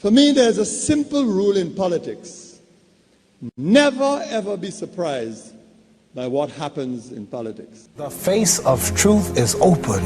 For me, there's a simple rule in politics. Never, ever be surprised by what happens in politics. The face of truth is open.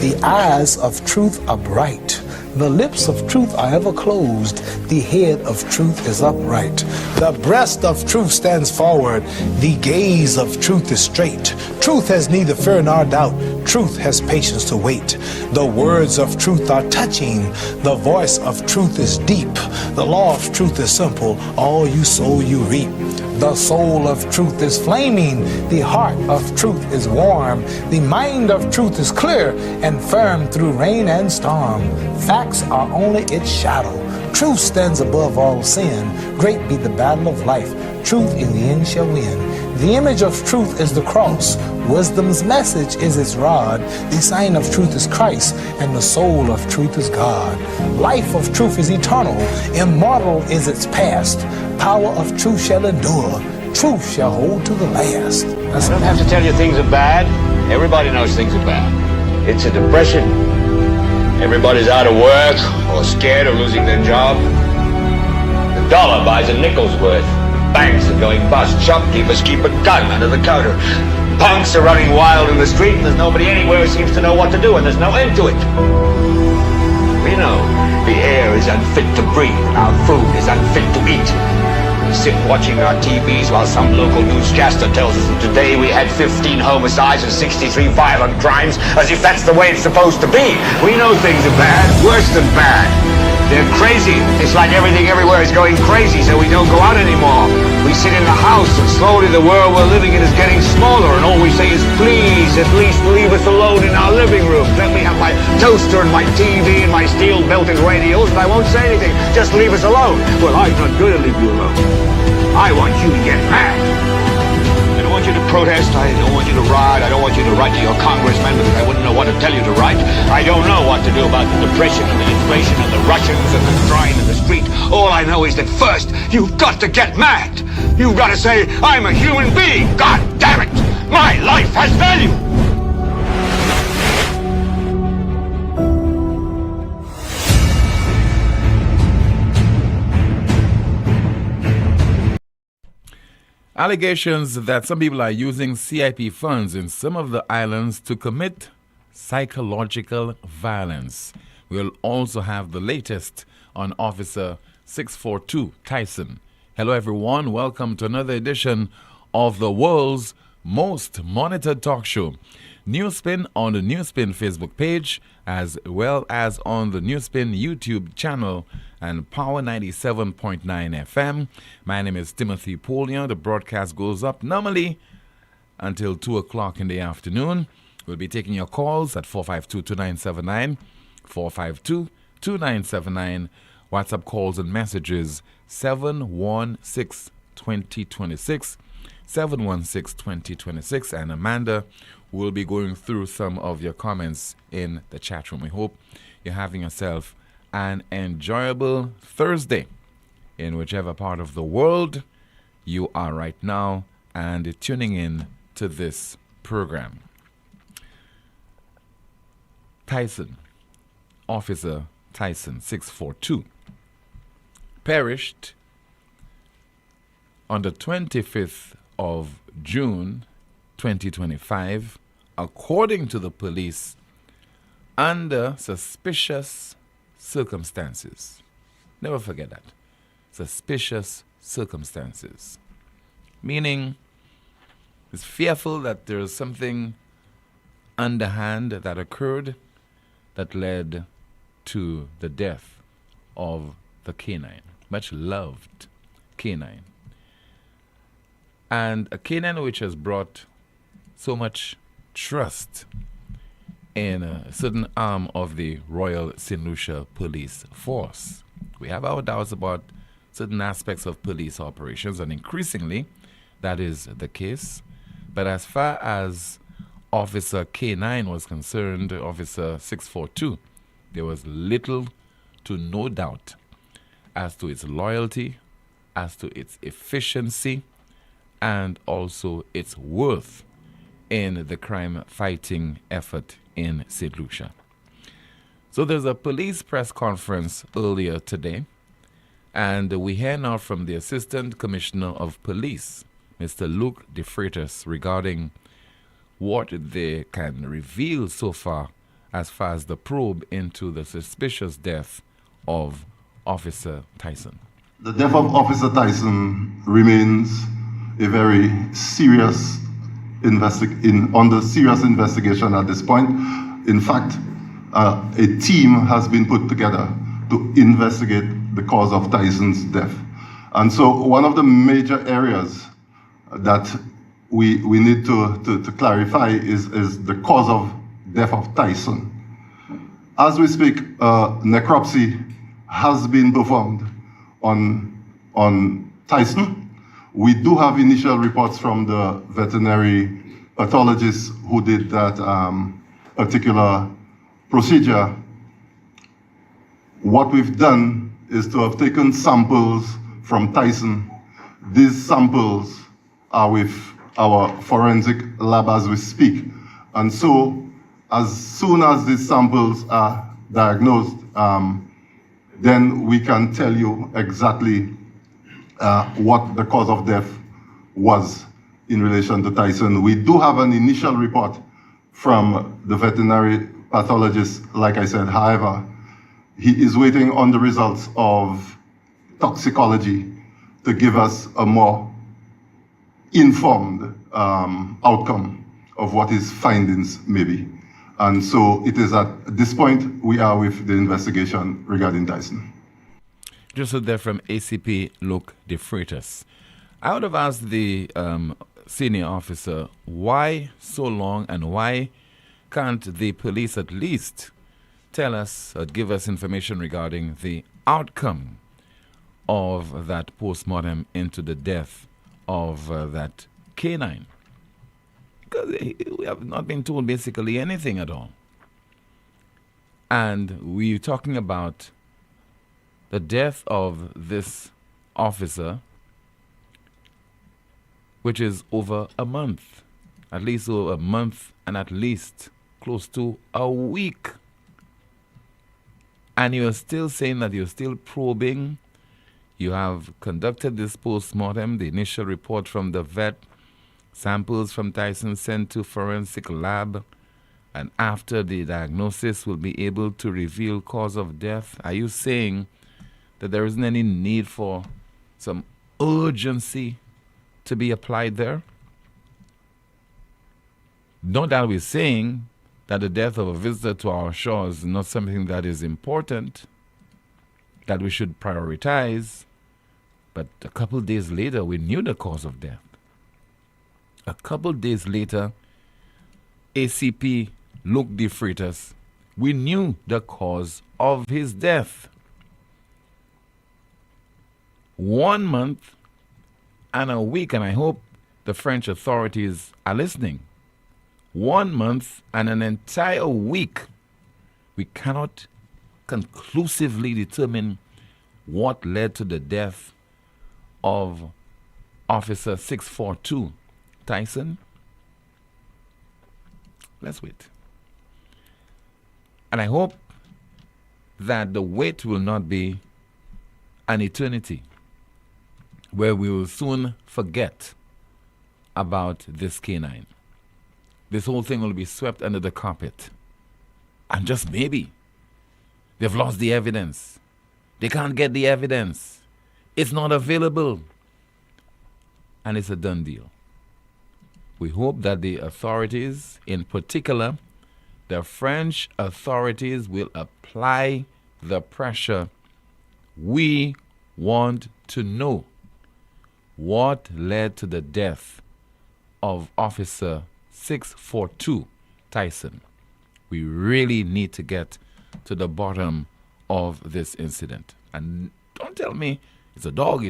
The eyes of truth are bright. The lips of truth are ever closed. The head of truth is upright. The breast of truth stands forward. The gaze of truth is straight. Truth has neither fear nor doubt. Truth has patience to wait. The words of truth are touching. The voice of truth is deep. The law of truth is simple. All you sow, you reap. The soul of truth is flaming. The heart of truth is warm. The mind of truth is clear and firm through rain and storm. Facts are only its shadow. Truth stands above all sin. Great be the battle of life. Truth in the end shall win. The image of truth is the cross. Wisdom's message is its rod. The sign of truth is Christ, and the soul of truth is God. Life of truth is eternal. Immortal is its past. Power of truth shall endure. Truth shall hold to the last. I don't have to tell you things are bad. Everybody knows things are bad. It's a depression. Everybody's out of work or scared of losing their job. The dollar buys a nickel's worth. Banks are going bust. Shopkeepers keep a gun under the counter. Punks are running wild in the street, and there's nobody anywhere who seems to know what to do, and there's no end to it. We know the air is unfit to breathe, and our food is unfit to eat. We sit watching our TVs while some local newscaster tells us that today we had 15 homicides and 63 violent crimes, as if that's the way it's supposed to be. We know things are bad, worse than bad. They're crazy. It's like everything everywhere is going crazy, so we don't go out anymore. We sit in the house, and slowly the world we're living in is getting smaller, and all we say is, please, at least leave us alone in our living room. Let me have my toaster and my TV and my steel-belted radios, and I won't say anything. Just leave us alone. Well, I'm not going to leave you alone. I want you to get mad. I don't want you to protest. I don't want you to riot. I don't want you to write to your congressman because I wouldn't know what to tell you to write. I don't know what to do about the depression and the inflation and the Russians and the crime in the street. All I know is that first, you've got to get mad. You've got to say, I'm a human being. God damn it. My life has value. Allegations that some people are using CIP funds in some of the islands to commit psychological violence. We'll also have the latest on Officer 642 Tyson. Hello everyone, welcome to another edition of the world's most monitored talk show. NewsSpin on the NewsSpin Facebook page, as well as on the NewsSpin YouTube channel and Power 97.9 FM. My name is Timothy Poleon. The broadcast goes up normally until 2 o'clock in the afternoon. We'll be taking your calls at 452-2979, 452-2979. WhatsApp calls and messages 716-2026, 716-2026. And Amanda will be going through some of your comments in the chat room. We hope you're having yourself an enjoyable Thursday in whichever part of the world you are right now and tuning in to this program. Tyson, Officer Tyson 642, perished on the 25th of June 2025, according to the police, under suspicious circumstances. Never forget that. Suspicious circumstances. Meaning, it's fearful that there is something underhand that occurred that led to the death of the canine, much loved canine. And a canine which has brought so much trust in a certain arm of the Royal St. Lucia Police Force. We have our doubts about certain aspects of police operations, and increasingly that is the case. But as far as Officer K9 was concerned, Officer 642, there was little to no doubt as to its loyalty, as to its efficiency, and also its worth in the crime-fighting effort in St. Lucia. So there's a police press conference earlier today, And we hear now from the Assistant Commissioner of Police, Mr. Luke De Freitas, regarding what they can reveal so far as the probe into the suspicious death of Officer Tyson. The death of Officer Tyson remains a very serious under serious investigation at this point. In fact, a team has been put together to investigate the cause of Tyson's death. And so one of the major areas that we need to clarify is the cause of death of Tyson. As we speak, necropsy has been performed on Tyson. We do have initial reports from the veterinary pathologist who did that particular procedure. What we've done is to have taken samples from Tyson. These samples are with our forensic lab as we speak. And so as soon as these samples are diagnosed, then we can tell you exactly what the cause of death was in relation to Tyson. We do have an initial report from the veterinary pathologist, like I said. However, he is waiting on the results of toxicology to give us a more informed outcome of what his findings may be. And so it is at this point we are with the investigation regarding Tyson. Just so there from ACP Luke De Freitas. I would have asked the senior officer, why so long, and why can't the police at least tell us or give us information regarding the outcome of that post-mortem into the death of that canine? Because we have not been told basically anything at all. And we're talking about the death of this officer, which is over a month, at least over a month, and at least close to a week. And you're still saying that you're still probing. You have conducted this post-mortem, the initial report from the vet, samples from Tyson sent to forensic lab, and after the diagnosis will be able to reveal cause of death. Are you saying that there isn't any need for some urgency to be applied there? No doubt we're saying that the death of a visitor to our shores is not something that is important, that we should prioritize. But a couple days later, we knew the cause of death. A couple days later, ACP Luke De Freitas, we knew the cause of his death. 1 month and a week, and I hope the French authorities are listening. 1 month and an entire week, we cannot conclusively determine what led to the death of Officer 642 Tyson. Let's wait. And I hope that the wait will not be an eternity, where we will soon forget about this canine. This whole thing will be swept under the carpet. And just maybe, they've lost the evidence. They can't get the evidence. It's not available. And it's a done deal. We hope that the authorities, in particular, the French authorities, will apply the pressure. We want to know what led to the death of Officer 642 Tyson. We really need to get to the bottom of this incident. And don't tell me it's a dog,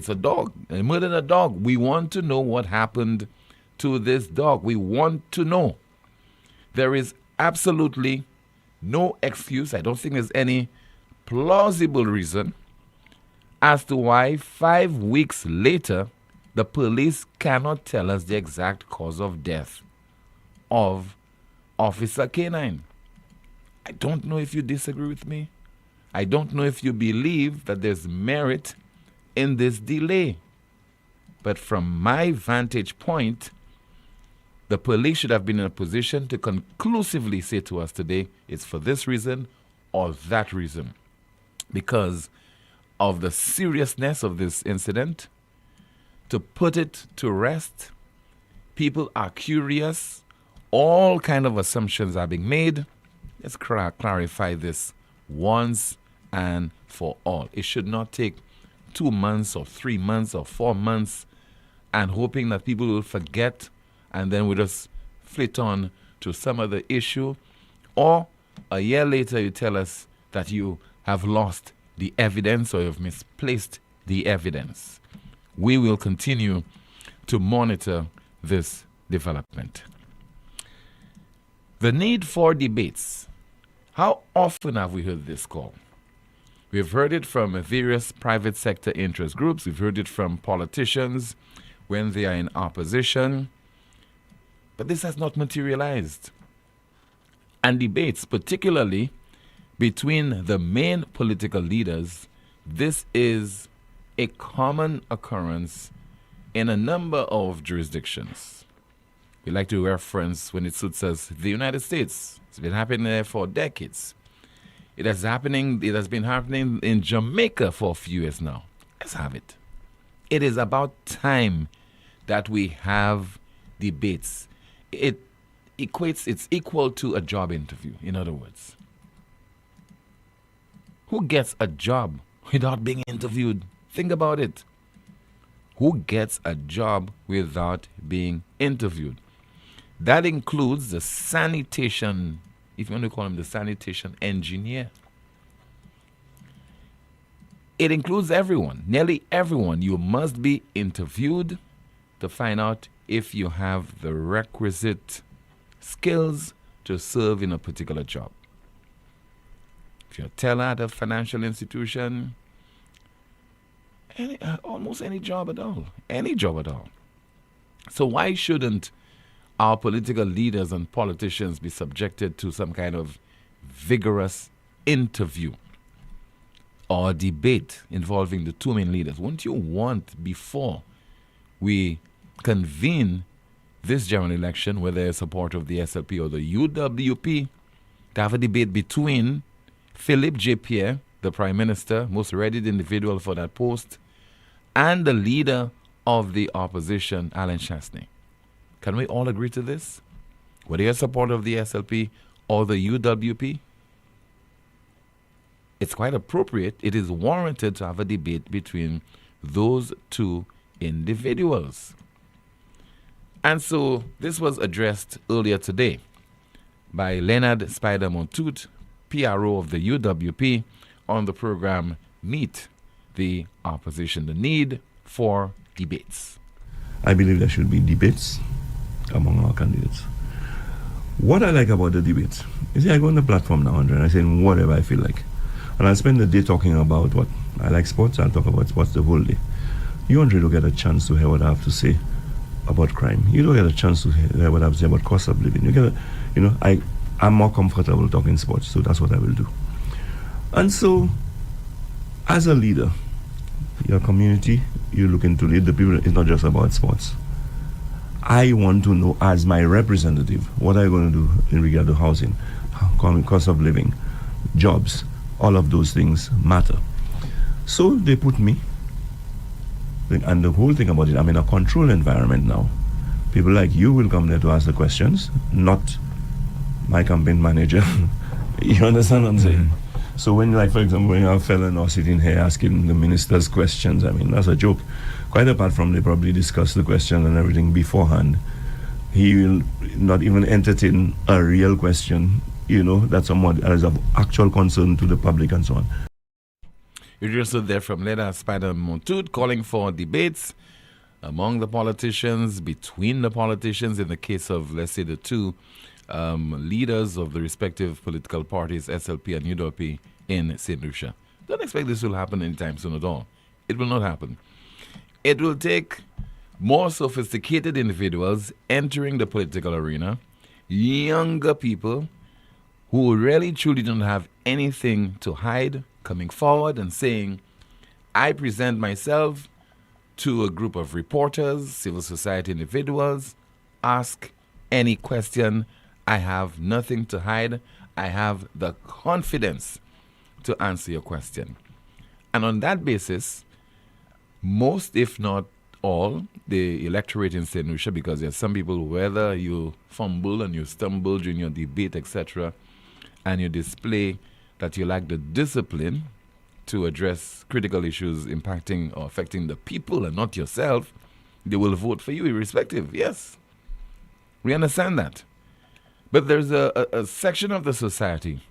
they murdered a dog. We want to know what happened to this dog. We want to know. There is absolutely no excuse. I don't think there's any plausible reason as to why 5 weeks later the police cannot tell us the exact cause of death of Officer K9. I don't know if you disagree with me. I don't know if you believe that there's merit in this delay. But from my vantage point, the police should have been in a position to conclusively say to us today, it's for this reason or that reason. Because of the seriousness of this incident, to put it to rest, people are curious, all kind of assumptions are being made. Let's clarify this once and for all. It should not take 2 months or 3 months or 4 months and hoping that people will forget and then we'll just flit on to some other issue. Or a year later you tell us that you have lost the evidence or you've misplaced the evidence. We will continue to monitor this development. The need for debates. How often have we heard this call? We've heard it from various private sector interest groups. We've heard it from politicians when they are in opposition. But this has not materialized. And debates, particularly between the main political leaders, this is a common occurrence in a number of jurisdictions. We like to reference, when it suits us, the United States. It's been happening there for decades. It has been happening in Jamaica for a few years now. Let's have it. It is about time that we have debates. It's equal to a job interview, in other words. Who gets a job without being interviewed? Think about it. Who gets a job without being interviewed? That includes the sanitation, if you want to call him the sanitation engineer. It includes everyone, nearly everyone. You must be interviewed to find out if you have the requisite skills to serve in a particular job. If you're a teller at a financial institution, almost any job at all. Any job at all. So why shouldn't our political leaders and politicians be subjected to some kind of vigorous interview or debate involving the two main leaders? Wouldn't you want, before we convene this general election, whether it's support of the SLP or the UWP, to have a debate between Philip J. Pierre, the Prime Minister, most readied individual for that post, and the leader of the opposition, Alan Chastney? Can we all agree to this? Whether you're a supporter of the SLP or the UWP, it's quite appropriate. It is warranted to have a debate between those two individuals. And so this was addressed earlier today by Leonard Spider Montoute, PRO of the UWP, on the program Meet the Opposition, the need for debates. I believe there should be debates among our candidates. What I like about the debates is I go on the platform now and I say whatever I feel like. And I spend the day talking about what I like sports. I'll talk about sports the whole day. You don't really get a chance to hear what I have to say about crime. You don't get a chance to hear what I have to say about cost of living. You get I'm more comfortable talking sports, so that's what I will do. And so, as a leader, your community, you're looking to lead the people. It's not just about sports. I want to know, as my representative, what are you going to do in regard to housing, cost of living, jobs. All of those things matter. So they put me, and the whole thing about it, I'm in a controlled environment now. People like you will come there to ask the questions, not my campaign manager. You understand what I'm saying? So when, like, for example, when you have a fellow now sitting here asking the ministers questions, I mean, that's a joke. Quite apart from they probably discuss the question and everything beforehand, he will not even entertain a real question, that's somewhat as of actual concern to the public and so on. You just heard there from Leonard Spider Montoute calling for debates among the politicians, between the politicians, in the case of, let's say, the two leaders of the respective political parties, SLP and UWP, in St. Lucia. Don't expect this will happen anytime soon at all. It will not happen. It will take more sophisticated individuals entering the political arena, younger people who really truly don't have anything to hide, coming forward and saying, I present myself to a group of reporters, civil society individuals, ask any question. I have nothing to hide. I have the confidence to answer your question. And on that basis, most, if not all, the electorate in St. Lucia, because there are some people, whether you fumble and you stumble during your debate, etc., and you display that you lack the discipline to address critical issues impacting or affecting the people and not yourself, they will vote for you irrespective. Yes, we understand that. But there's a section of the society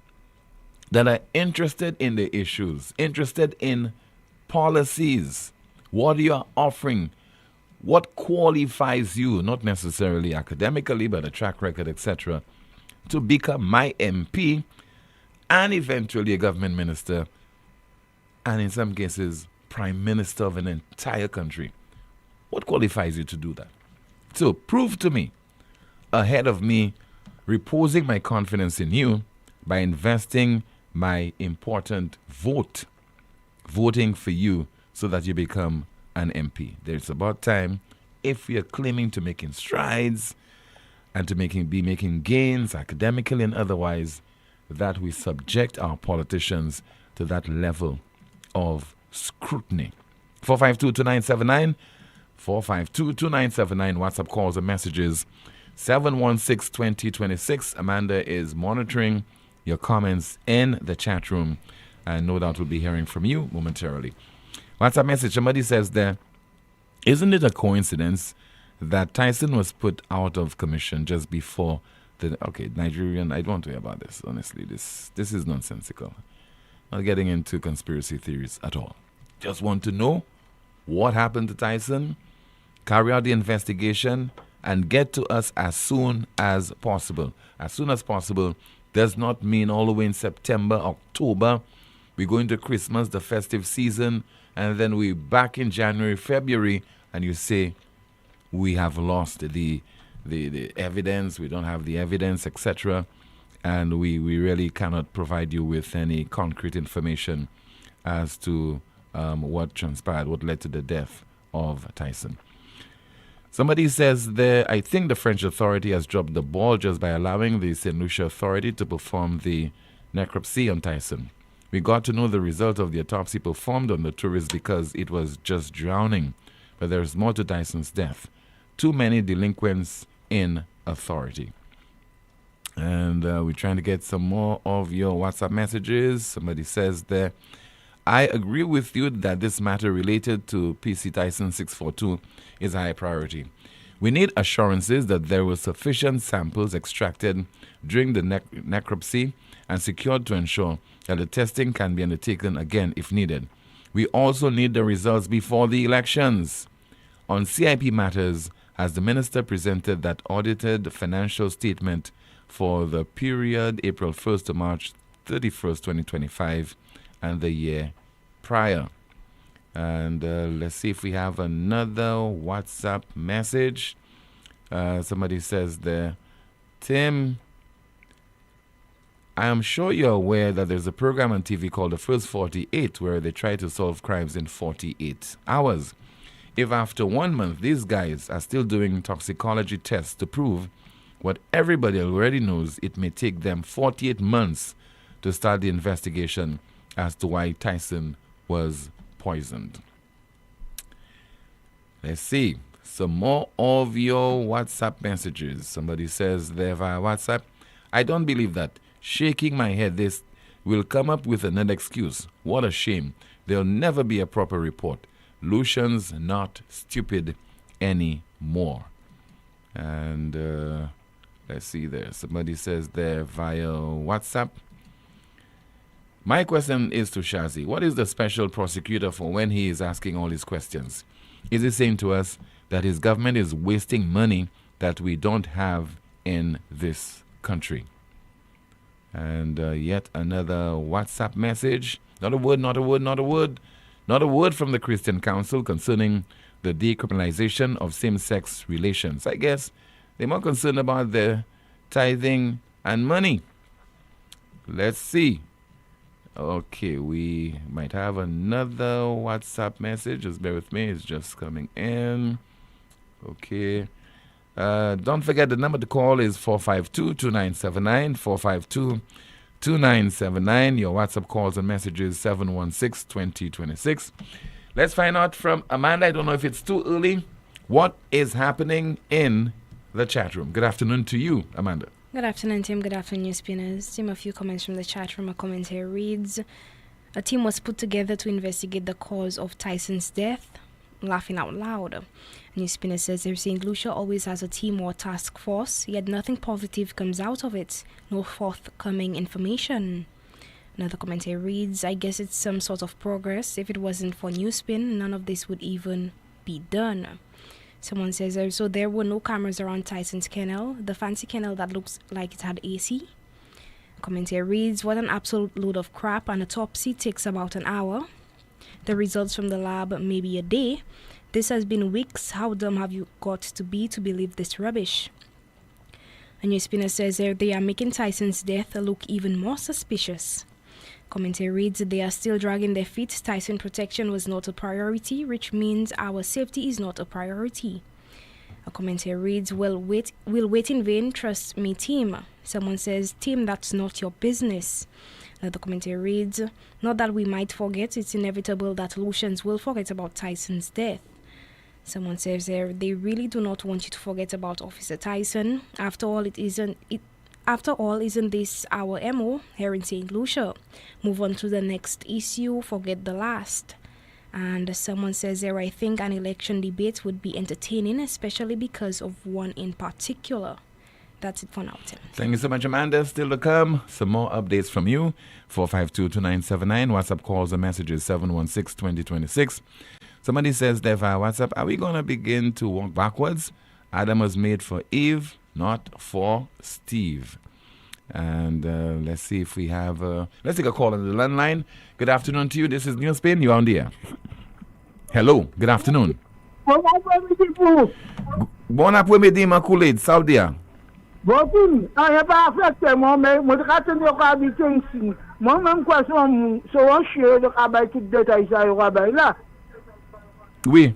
that are interested in the issues, interested in policies. What you are offering, what qualifies you, not necessarily academically, but a track record, etc., to become my MP and eventually a government minister, and in some cases, prime minister of an entire country. What qualifies you to do that? So prove to me, ahead of me reposing my confidence in you by investing my important vote, voting for you so that you become an MP. It's about time, if we are claiming to making strides and to be making gains academically and otherwise, that we subject our politicians to that level of scrutiny. 452-2979, 452-2979, WhatsApp calls and messages, 716-2026. Amanda is monitoring your comments in the chat room, and no doubt we'll be hearing from you momentarily. WhatsApp message, somebody says there, isn't it a coincidence that Tyson was put out of commission just before Nigerian, I don't want to hear about this, honestly. This is nonsensical. Not getting into conspiracy theories at all. Just want to know what happened to Tyson, carry out the investigation, and get to us as soon as possible. As soon as possible does not mean all the way in September, October. We go into Christmas, the festive season, and then we back in January, February, and you say we have lost the evidence, we don't have the evidence, etc. And we really cannot provide you with any concrete information as to what transpired, what led to the death of Tyson. Somebody says there, I think the French authority has dropped the ball just by allowing the St. Lucia authority to perform the necropsy on Tyson. We got to know the result of the autopsy performed on the tourist because it was just drowning. But there's more to Tyson's death. Too many delinquents in authority. And we're trying to get some more of your WhatsApp messages. Somebody says there, I agree with you that this matter related to PC Tyson 642 is a high priority. We need assurances that there were sufficient samples extracted during the necropsy and secured to ensure that the testing can be undertaken again if needed. We also need the results before the elections. On CIP matters, has the minister presented that audited financial statement for the period April 1st to March 31st, 2025 and the year prior? And let's see if we have another WhatsApp message. Somebody says there, Tim, I am sure you're aware that there's a program on TV called The First 48 where they try to solve crimes in 48 hours. If after 1 month these guys are still doing toxicology tests to prove what everybody already knows, it may take them 48 months to start the investigation as to why Tyson was poisoned. Let's see. Some more of your WhatsApp messages. Somebody says there via WhatsApp, I don't believe that. Shaking my head, this will come up with another excuse. What a shame. There'll never be a proper report. Lucian's not stupid anymore. And let's see there. Somebody says there via WhatsApp, my question is to Shazi. What is the special prosecutor for when he is asking all these questions? Is he saying to us that his government is wasting money that we don't have in this country? And yet another WhatsApp message. Not a word from the Christian Council concerning the decriminalization of same-sex relations. I guess they're more concerned about their tithing and money. Let's see. Okay, we might have another WhatsApp message. Just bear with me. It's just coming in. Okay. Don't forget the number to call is 452-2979, 452-2979. Your WhatsApp calls and messages 716-2026. Let's find out from Amanda. I don't know if it's too early. What is happening in the chat room? Good afternoon to you, Amanda. Good afternoon, Tim. Good afternoon, NewsSpinners. Tim, a few comments from the chat room. A comment here reads, a team was put together to investigate the cause of Tyson's death. Laughing out loud. NewsSpinner says they're saying Lucia always has a team or task force, yet nothing positive comes out of it. No forthcoming information. Another comment here reads, I guess it's some sort of progress. If it wasn't for NewsSpin, none of this would even be done. Someone says, so there were no cameras around Tyson's kennel, the fancy kennel that looks like it had AC. Comment here reads, what an absolute load of crap. An autopsy takes about an hour. The results from the lab maybe a day. This has been weeks. How dumb have you got to be to believe this rubbish? A NewsSpinner says they are making Tyson's death look even more suspicious. Commentary reads, they are still dragging their feet. Tyson protection was not a priority, which means our safety is not a priority. A commentary reads, we'll wait in vain, trust me, team. Someone says, team, that's not your business. Another commentary reads, not that we might forget, it's inevitable that Lucians will forget about Tyson's death. Someone says there, they really do not want you to forget about Officer Tyson. After all, isn't this our MO here in St. Lucia? Move on to the next issue, forget the last. And someone says there, I think an election debate would be entertaining, especially because of one in particular. That's it for now, Tim. Thank you so much, Amanda. Still to come, some more updates from you. 452-2979. WhatsApp calls and messages 716-2026. Somebody says there via WhatsApp, are we going to begin to walk backwards? Adam was made for Eve, not for Steve. And let's see if we have... let's take a call on the landline. Good afternoon to you. This is NewsSpin. You're on the air. Hello. Good afternoon. Bon après-midi, ma collègue, Saudia. Bon, on n'a pas affecté moi, mais je vais habiter ici. Moi-même, quoi, c'est un chien de travail, tout détail, ça, il va là. Oui.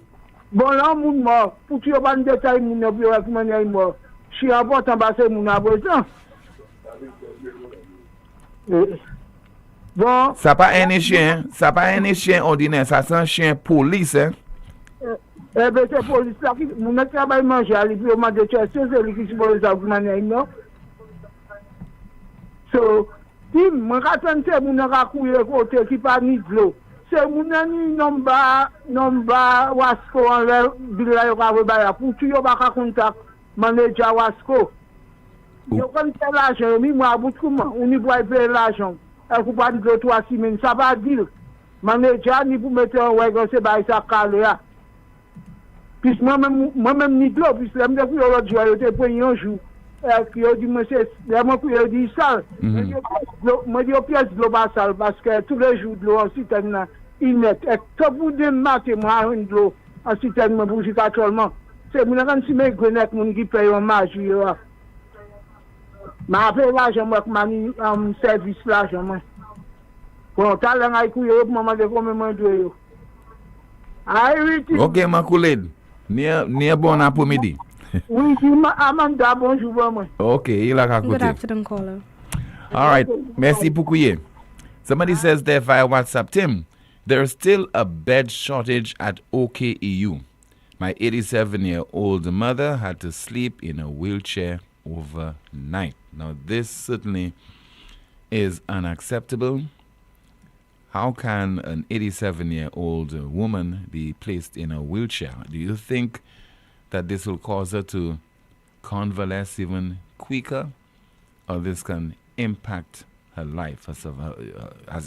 Bon, là, mon mort, pour tu avoir un détail, mon mort, avec mon mort. Je suis important parce que mon abonnement. Bon. Ça pas un chien, ordinaire, ça c'est un chien police, hein? Eh bien, c'est police là qui mon travail manger à l'hôpital de Chelsea, c'est lui qui se pose à non. So, si mon attente c'est mon courir côté qui pas ni de l'eau. C'est mon ni nomba Wasco en l'air bila yo ka ba pour tu yo ba ka contact manager Wasco. Yo quand c'est l'argent, moi bout comment on y doit payer l'argent. Elle faut pas dire 3 semaines, ça va dire. Manager ni pour mettre en ouais c'est ba ça calé. Puis moi-même ni de l'eau, puis je me dis que l'autre jour, je pris un jour, qui a dit, monsieur, je dit ça. Je dis, pièce de l'eau sale, parce que tous les jours, de l'eau en citerne, il met. Et tout pour des matin, moi, de l'eau en citerne, pour jusqu'à actuellement. C'est mon quand si mes grenettes, mon qui paye en magie. Mais après l'argent, moi, mon service l'argent, moi. Bon, t'as l'air couiller, maman, de combien de ok, ma collègue. Near bon après-midi. Oui, Amanda, bonjour, maman. Ok, il a raconté. Good afternoon, caller. All right, merci beaucoup. Somebody says there via WhatsApp, Tim, there's still a bed shortage at OKEU. My 87-year-old mother had to sleep in a wheelchair overnight. Now, this certainly is unacceptable. How can an 87-year-old woman be placed in a wheelchair? Do you think that this will cause her to convalesce even quicker? Or this can impact her life, has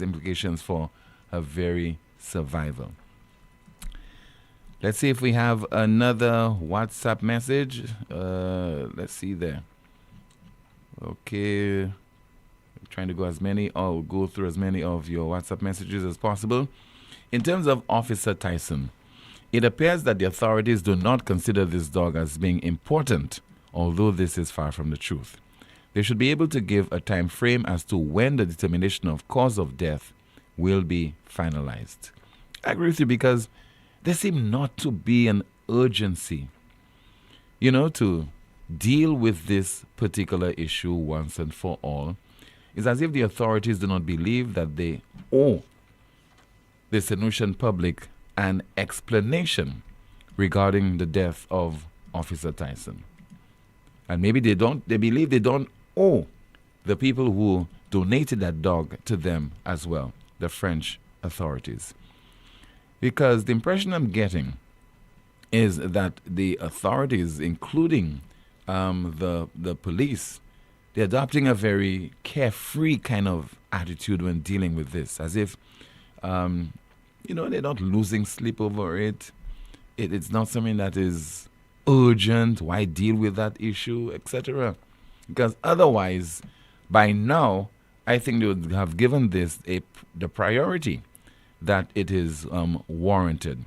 implications for her very survival? Let's see if we have another WhatsApp message. Let's see there. Okay. Trying to go through as many of your WhatsApp messages as possible. In terms of Officer Tyson, it appears that the authorities do not consider this dog as being important, although this is far from the truth. They should be able to give a time frame as to when the determination of cause of death will be finalized. I agree with you because there seems not to be an urgency, to deal with this particular issue once and for all. It's as if the authorities do not believe that they owe the St. Lucian public an explanation regarding the death of Officer Tyson. And maybe they believe they don't owe the people who donated that dog to them as well, the French authorities. Because the impression I'm getting is that the authorities, including the police, they're adopting a very carefree kind of attitude when dealing with this, as if, they're not losing sleep over it. It's not something that is urgent. Why deal with that issue, etc.? Because otherwise, by now, I think they would have given this the priority that it is warranted,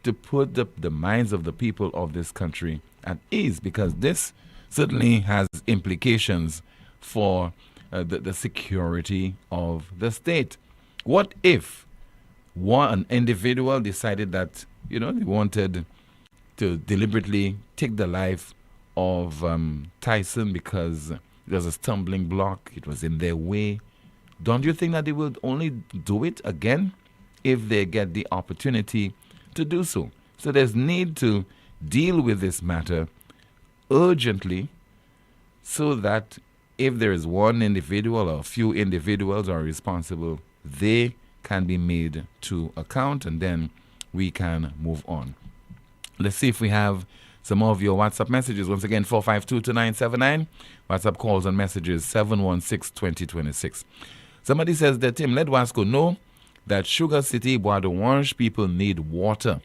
to put the minds of the people of this country at ease, because this certainly has implications for the security of the state. What if an individual decided that, they wanted to deliberately take the life of Tyson because it was a stumbling block, it was in their way? Don't you think that they will only do it again if they get the opportunity to do so? So there's need to deal with this matter urgently, so that if there is one individual or a few individuals are responsible, they can be made to account, and then we can move on. Let's see if we have some of your WhatsApp messages. Once again, 452-2979. WhatsApp calls and messages 716-2026. Somebody says that, Tim, let Wasco know that Sugar City, Bois d'Orange people need water.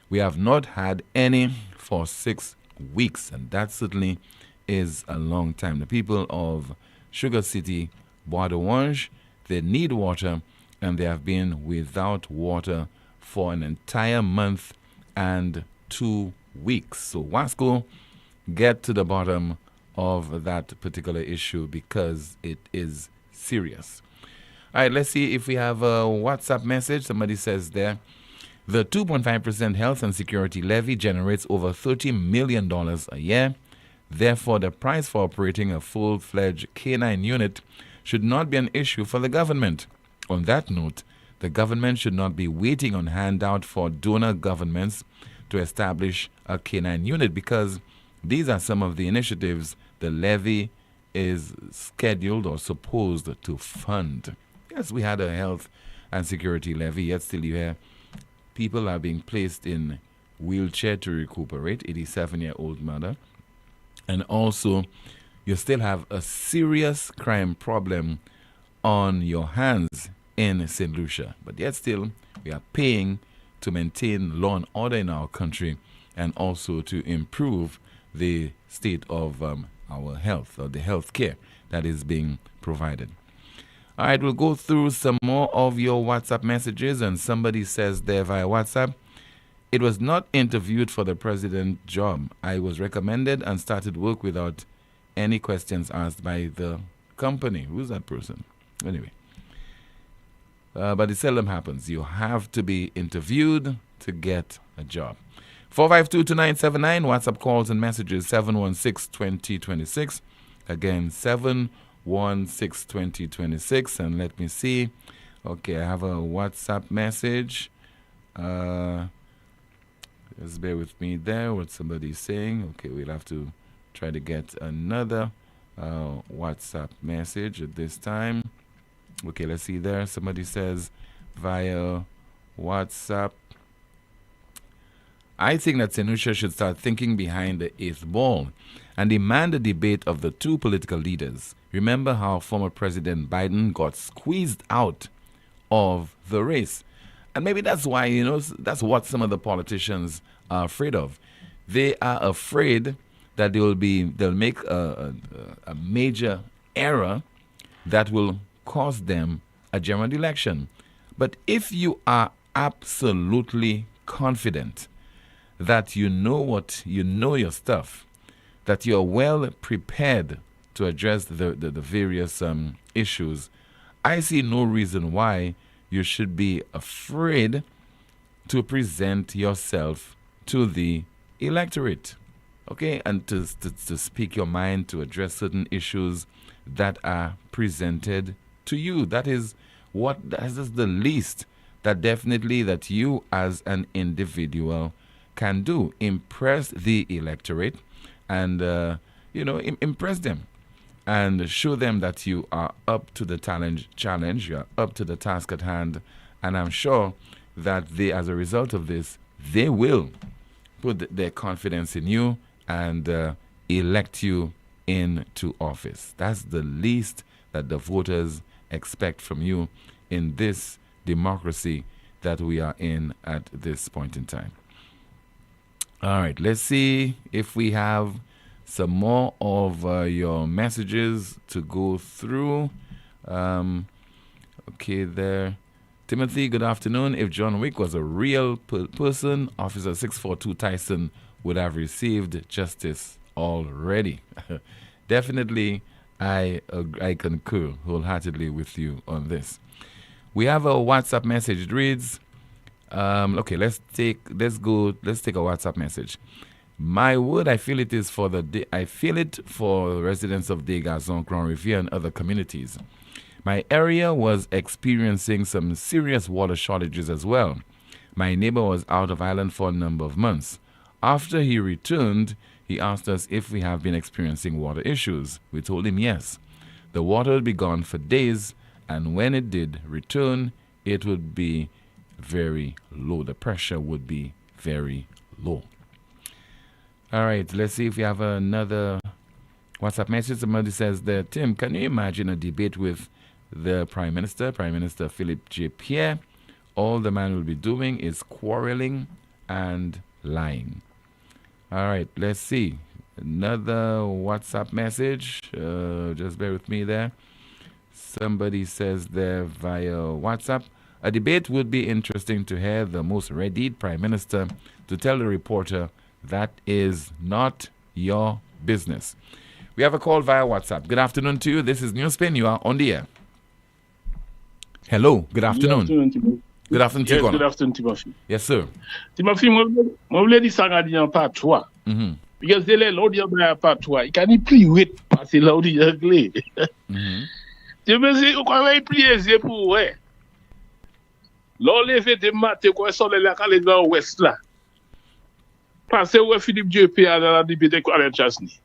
We have not had any for 6 weeks, and that certainly is a long time. The people of Sugar City, Bois d'Orange, they need water, and they have been without water for an entire month and 2 weeks. So Wasco, get to the bottom of that particular issue, because it is serious. All right, let's see if we have a WhatsApp message. Somebody says there, the 2.5% health and security levy generates over $30 million a year. Therefore, the price for operating a full-fledged K9 unit should not be an issue for the government. On that note, the government should not be waiting on handout for donor governments to establish a K9 unit, because these are some of the initiatives the levy is scheduled or supposed to fund. Yes, we had a health and security levy, yet still you hear people are being placed in wheelchair to recuperate, 87-year-old mother. And also, you still have a serious crime problem on your hands in St. Lucia. But yet still, we are paying to maintain law and order in our country, and also to improve the state of our health, or the health care that is being provided. All right, we'll go through some more of your WhatsApp messages. And somebody says there via WhatsApp, it was not interviewed for the president job. I was recommended and started work without any questions asked by the company. Who's that person? Anyway. But it seldom happens. You have to be interviewed to get a job. 452-2979, WhatsApp calls and messages 716-2026. Again, 716-2026. And let me see. Okay, I have a WhatsApp message. Just bear with me there, what somebody's saying. Okay, we'll have to try to get another WhatsApp message at this time. Okay, let's see there. Somebody says via WhatsApp, I think that St. Lucia should start thinking behind the eighth ball and demand a debate of the two political leaders. Remember how former President Biden got squeezed out of the race. And maybe that's why, that's what some of the politicians are afraid of. They are afraid that they'll make a major error that will cost them a general election. But if you are absolutely confident that you know your stuff, that you're well prepared to address the various issues, I see no reason why you should be afraid to present yourself to the electorate, okay, and to speak your mind, to address certain issues that are presented to you. That is the least that definitely that you as an individual can do. Impress the electorate and impress them and show them that you are up to the challenge, you are up to the task at hand, and I'm sure that they, as a result of this, they will put their confidence in you and elect you into office. That's the least that the voters expect from you in this democracy that we are in at this point in time. All right, let's see if we have some more of your messages to go through. Okay, there. Timothy, good afternoon. If John Wick was a real person, Officer 642 Tyson would have received justice already. Definitely, I concur wholeheartedly with you on this. We have a WhatsApp message. It reads, okay, let's take a WhatsApp message. My word, I feel it for residents of Degazon, Grand Riviere, and other communities. My area was experiencing some serious water shortages as well. My neighbor was out of island for a number of months. After he returned, he asked us if we have been experiencing water issues. We told him yes. The water would be gone for days, and when it did return, it would be very low. The pressure would be very low. All right, let's see if we have another WhatsApp message. Somebody says that, Tim, can you imagine a debate with the Prime Minister Philip J. Pierre? All the man will be doing is quarreling and lying. All right, let's see. Another WhatsApp message. Just bear with me there. Somebody says there via WhatsApp, a debate would be interesting to hear the most readied Prime Minister to tell the reporter that is not your business. We have a call via WhatsApp. Good afternoon to you. This is NewsSpin. You are on the air. Hello. Good afternoon. Good afternoon, Yes, Timothy. good afternoon, Timothy. Yes, sir. Timothy, je voulais dire ça en part 3. Parce que là, l'audio en part 3. Il can plus vite parce que l'audio anglais. Je me dis, on va plier pour ouais. L'enlever de matin, quoi, sur les locales dans l'ouest là. Parce que ouais, Philippe Dieu dans la débute avec Alain Chasny.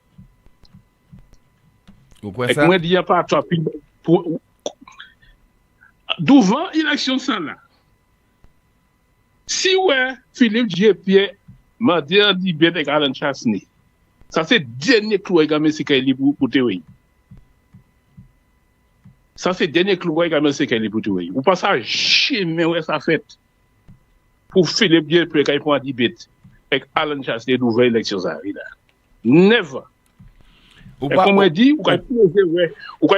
Pourquoi ça? Moi, il n'y a pas 3 pour devant l'élection ça là. Si ouais, Philippe Dieu m'a dit en débute avec Alain Chasny. Ça c'est dernier clou avec Messi Kaili pour théorie. Ça c'est dernier clou avec Messi Kaili pour théorie. Ou pas ça jamais ouais ça fait pour Philippe Dieu pour qu'il prend débute avec Alain Chasny nouvelle élection ça là. Never. Et comme on dit, ou quand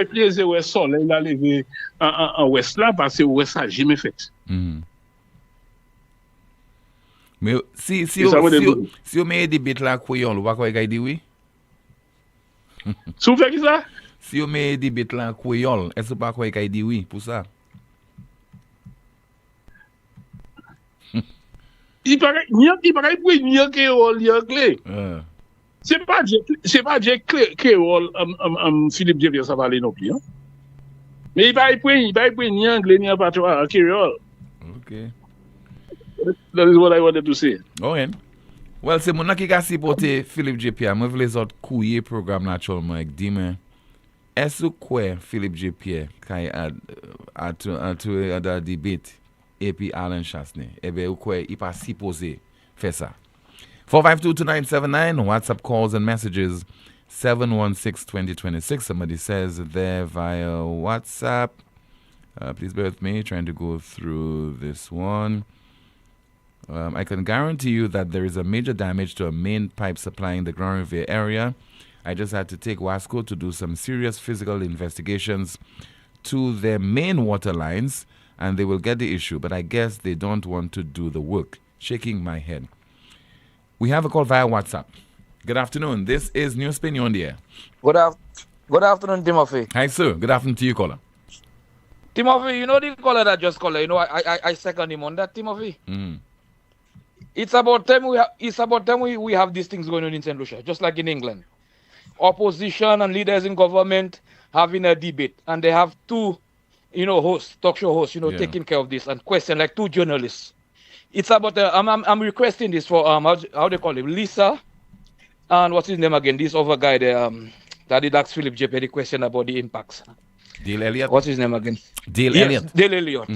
plaisir ouais soleil là levé en ouest là parce que ouais ça jamais fait. Mais si on met des bêtes là quoi on va quoi dit oui. Si vous faites ça? Si on met des bêtes là quoi est-ce pas quoi dit oui pour ça? Il paraît pour ni créole ni anglais. C'est pas Dieu créole Philippe Dieu ça va aller non plus. Mais il paraît pour ni anglais ni patois créole. Okay. That is what I wanted to say. Okay. Well, c'est mon qui a supporté Philippe J. Pierre. Moi, je les autres couiller programme naturellement avec Dime. Est-ce que Philippe J. Pierre, quand il a un debate, et puis Alain Chasny, eh bien, il n'est pas supposé faire ça. 452-2979, WhatsApp calls and messages, 716-2026. Somebody says there via WhatsApp. Please bear with me, trying to go through this one. I can guarantee you that there is a major damage to a main pipe supplying the Grand Riviere area. I just had to take Wasco to do some serious physical investigations to their main water lines, and they will get the issue, but I guess they don't want to do the work. Shaking my head. We have a call via WhatsApp. Good afternoon. This is NewsSpin on the air. Good afternoon, Timothy. Hi, sir. Good afternoon to you, caller. Timothy, you know the caller that just called. You know, I second him on that, Timothy. It's about time we have these things going on in St. Lucia, just like in England. Opposition and leaders in government having a debate, and they have two, hosts, talk show hosts, taking care of this and question like two journalists. It's about I'm requesting this for how they call him, Lisa, and what's his name again? This other guy there that did ask Philip J. the question about the impacts. Dale Elliott. What's his name again? Dale Elliott. Dale Elliott.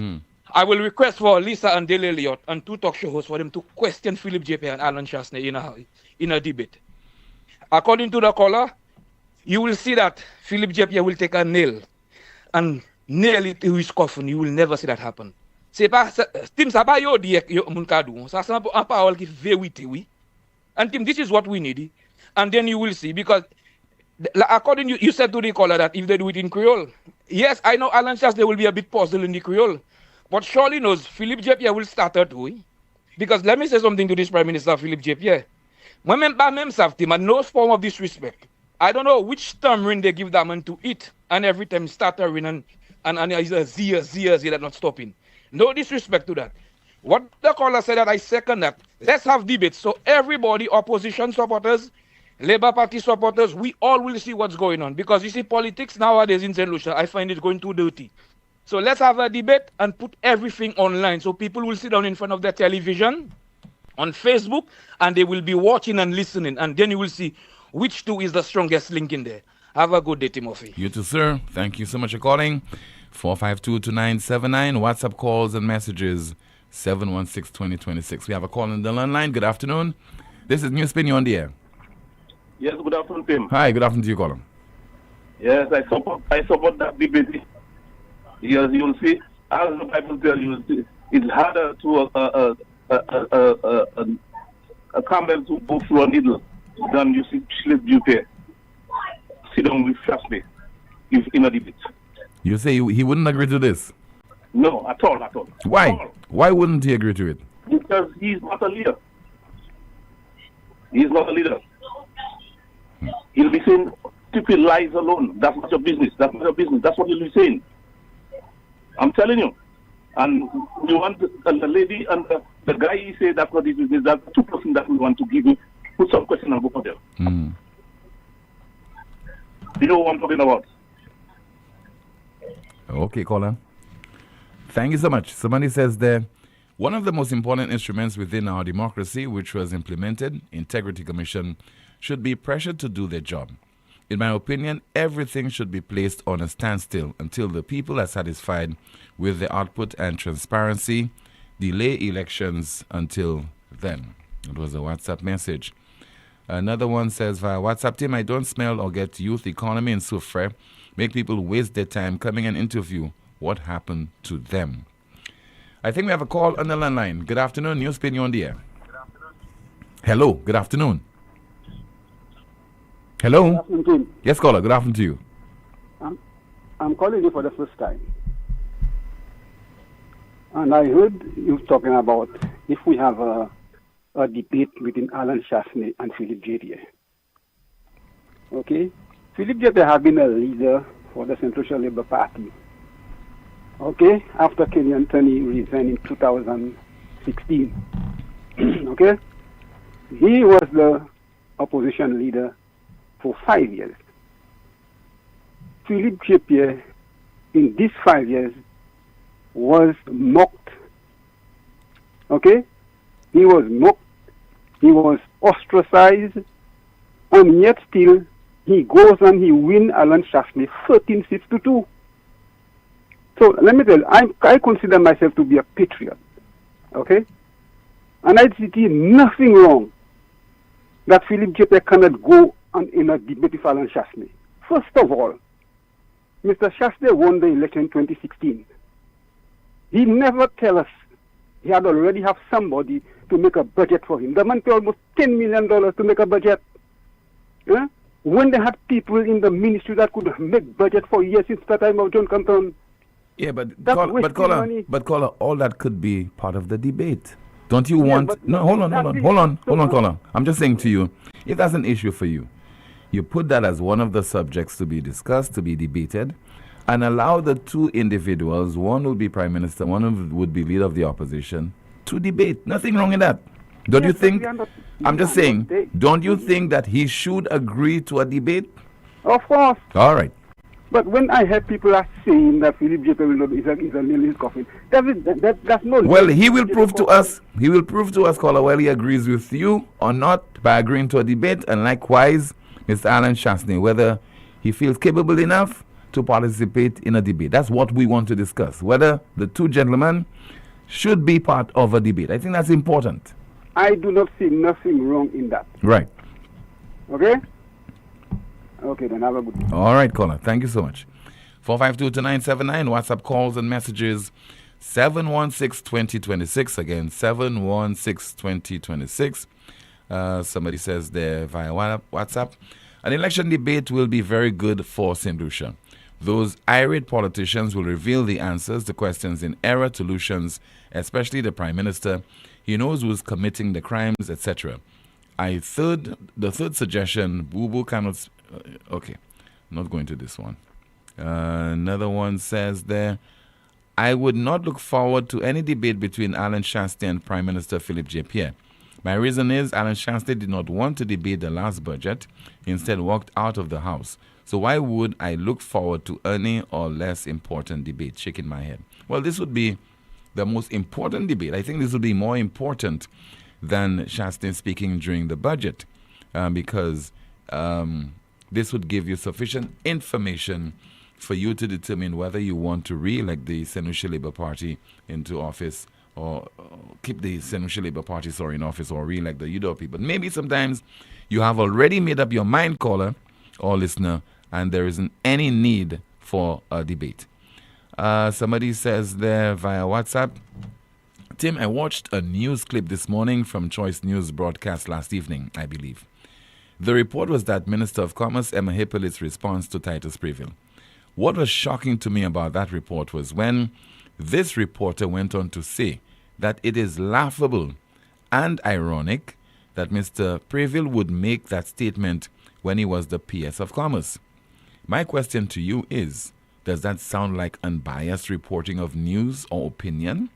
I will request for Lisa and Dale Elliott and two talk show hosts for them to question Philip J. and Alan Chasney in a debate. According to the caller, you will see that Philip J. will take a nail and nail it to his coffin. You will never see that happen. C'est pas Tim ça pas yo dire yo moun kadou. Ça c'est un parole qui vérité oui. And Tim, this is what we need. And then you will see, because according you said to the caller that if they do it in Creole, yes, I know Alan Chasney will be a bit puzzled in the Creole, but surely knows Philip J. will start it too. Because let me say something to this Prime Minister Philip J. Moi-même pas même savent Tim, and no form of disrespect. I don't know which tamarind they give that man to eat, and every time stuttering and it's a zia that not stopping. No disrespect to that. What the caller said, that I second that. Let's have debates. So everybody, opposition supporters, Labour Party supporters, we all will see what's going on. Because you see, politics nowadays in St. Lucia, I find it going too dirty. So let's have a debate and put everything online. So people will sit down in front of their television, on Facebook, and they will be watching and listening. And then you will see which two is the strongest link in there. Have a good day, Timothy. You too, sir. Thank you so much for calling. 452-2979. WhatsApp calls and messages 716-2026. We have a call on the line. Good afternoon. This is NewsSpin. You're on the air. Yes, good afternoon, Tim. Hi, good afternoon to you, caller. Yes, I support that debate. Yes, you'll see, as the Bible tells you, it's harder to a camel to go through a needle than you see slip you pay. Sit down with Chasney in a debate. You say he wouldn't agree to this? No, at all. Why? At all. Why wouldn't he agree to it? Because he's not a leader. He's not a leader. He'll be saying stupid lies alone. That's not your business. That's not your business. That's what he'll be saying. I'm telling you. And we want the lady and the guy, he said that's not his business. That's the two person that we want to give him. Put some question and go for them. You know what I'm talking about? Okay, caller. Thank you so much. Somebody says there, one of the most important instruments within our democracy, which was implemented, Integrity Commission, should be pressured to do their job. In my opinion, everything should be placed on a standstill until the people are satisfied with the output and transparency. Delay elections until then. It was a WhatsApp message. Another one says via WhatsApp, Tim, I don't smell or get youth economy in Soufre. Make people waste their time coming and interview. What happened to them? I think we have a call on the line. Good afternoon, NewsSpin, you're on the air. Hello, good afternoon. Hello? Good afternoon, Tim. Yes, caller, good afternoon to you. I'm calling you for the first time. And I heard you talking about if we have a debate between Alan Chasney and Philip J. Okay? Philip J. has been a leader for the Central Labour Party. Okay? After Kenny Anthony resigned in 2016. Okay? He was the opposition leader for 5 years. Philip J. in these 5 years was mocked. Okay? He was mocked. He was ostracized. And yet still, he goes and he wins Alan Chasney 13-6-2. So let me tell you, I consider myself to be a patriot. Okay? And I see nothing wrong that Philip J. cannot go in a debate with Alan Chasney. First of all, Mr. Chasney won the election in 2016. He never tell us he had already have somebody to make a budget for him. The man paid almost $10 million to make a budget. Yeah? When they had people in the ministry that could make budget for years since the time of John Campbell. Yeah, but caller, all that could be part of the debate. Don't you want? No, hold on, caller. I'm just saying to you, if that's an issue for you, you put that as one of the subjects to be discussed, to be debated, and allow the two individuals, one would be Prime Minister, one would be leader of the opposition, to debate. Nothing wrong in that. Don't you think? I'm just saying, don't you think that he should agree to a debate? Of course. All right. But when I hear people are saying that Philip J. Perry is a nail in his coffin, that's no. Well, he will prove to us. He will prove to us, caller, whether he agrees with you or not by agreeing to a debate, and likewise, Mr. Alan Chastney, whether he feels capable enough to participate in a debate. That's what we want to discuss. Whether the two gentlemen should be part of a debate. I think that's important. I do not see nothing wrong in that. Right. Okay? Okay, then have a good day. All right, caller. Thank you so much. 452-2979, WhatsApp calls and messages 716-2026. Again, 716-2026. Somebody says there via WhatsApp, an election debate will be very good for St. Lucia. Those irate politicians will reveal the answers to questions in error to Lucians, especially the Prime Minister. He knows who's committing the crimes, etc. The third suggestion, Boo cannot... okay, not going to this one. Another one says there, I would not look forward to any debate between Alan Chastney and Prime Minister Philip J. Pierre. My reason is Alan Chastney did not want to debate the last budget. He instead walked out of the House. So why would I look forward to any or less important debate? Shaking my head. Well, this would be the most important debate. I think this would be more important than Chastney speaking during the budget because this would give you sufficient information for you to determine whether you want to re-elect the St. Lucia Labour Party into office or keep the St. Lucia Labour Party in office or re-elect the UDOP. But maybe sometimes you have already made up your mind, caller or listener, and there isn't any need for a debate. Somebody says there via WhatsApp, Tim, I watched a news clip this morning from Choice News broadcast last evening, I believe. The report was that Minister of Commerce Emma Hippolyte's response to Titus Previll. What was shocking to me about that report was when this reporter went on to say that it is laughable and ironic that Mr. Previll would make that statement when he was the PS of Commerce. My question to you is, does that sound like unbiased reporting of news or opinion?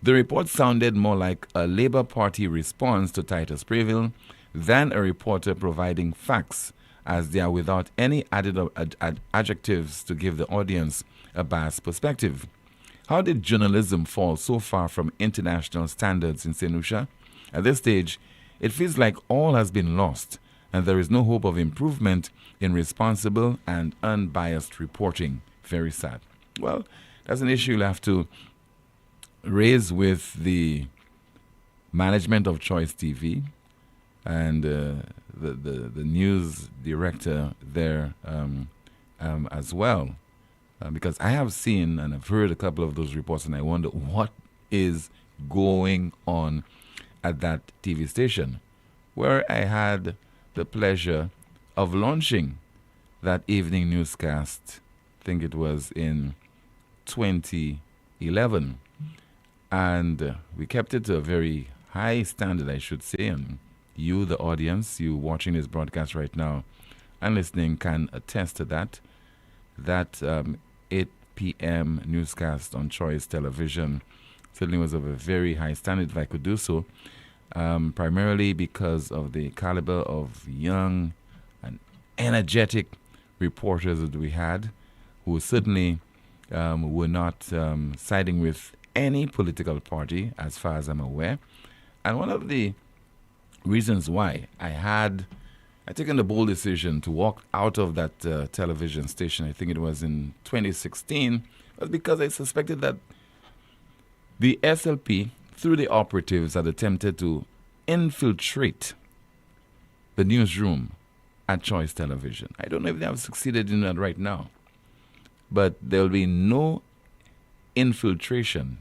The report sounded more like a Labour Party response to Titus Previll than a reporter providing facts, as they are without any added adjectives to give the audience a biased perspective. How did journalism fall so far from international standards in St. Lucia? At this stage, it feels like all has been lost, and there is no hope of improvement in responsible and unbiased reporting. Very sad. Well, that's an issue you'll have to raise with the management of Choice TV and the news director there as well. Because I have seen and I've heard a couple of those reports, and I wonder what is going on at that TV station, where I had the pleasure of launching that evening newscast. I think it was in 2011. And we kept it to a very high standard, I should say. And you, the audience, you watching this broadcast right now and listening, can attest to that. That 8 p.m. newscast on Choice Television certainly was of a very high standard, if I could do so, primarily because of the caliber of young and energetic reporters that we had, who certainly were not siding with any political party, as far as I'm aware. And one of the reasons why I taken the bold decision to walk out of that television station, I think it was in 2016, was because I suspected that the SLP, through the operatives, had attempted to infiltrate the newsroom at Choice Television. I don't know if they have succeeded in that right now, but there will be no infiltration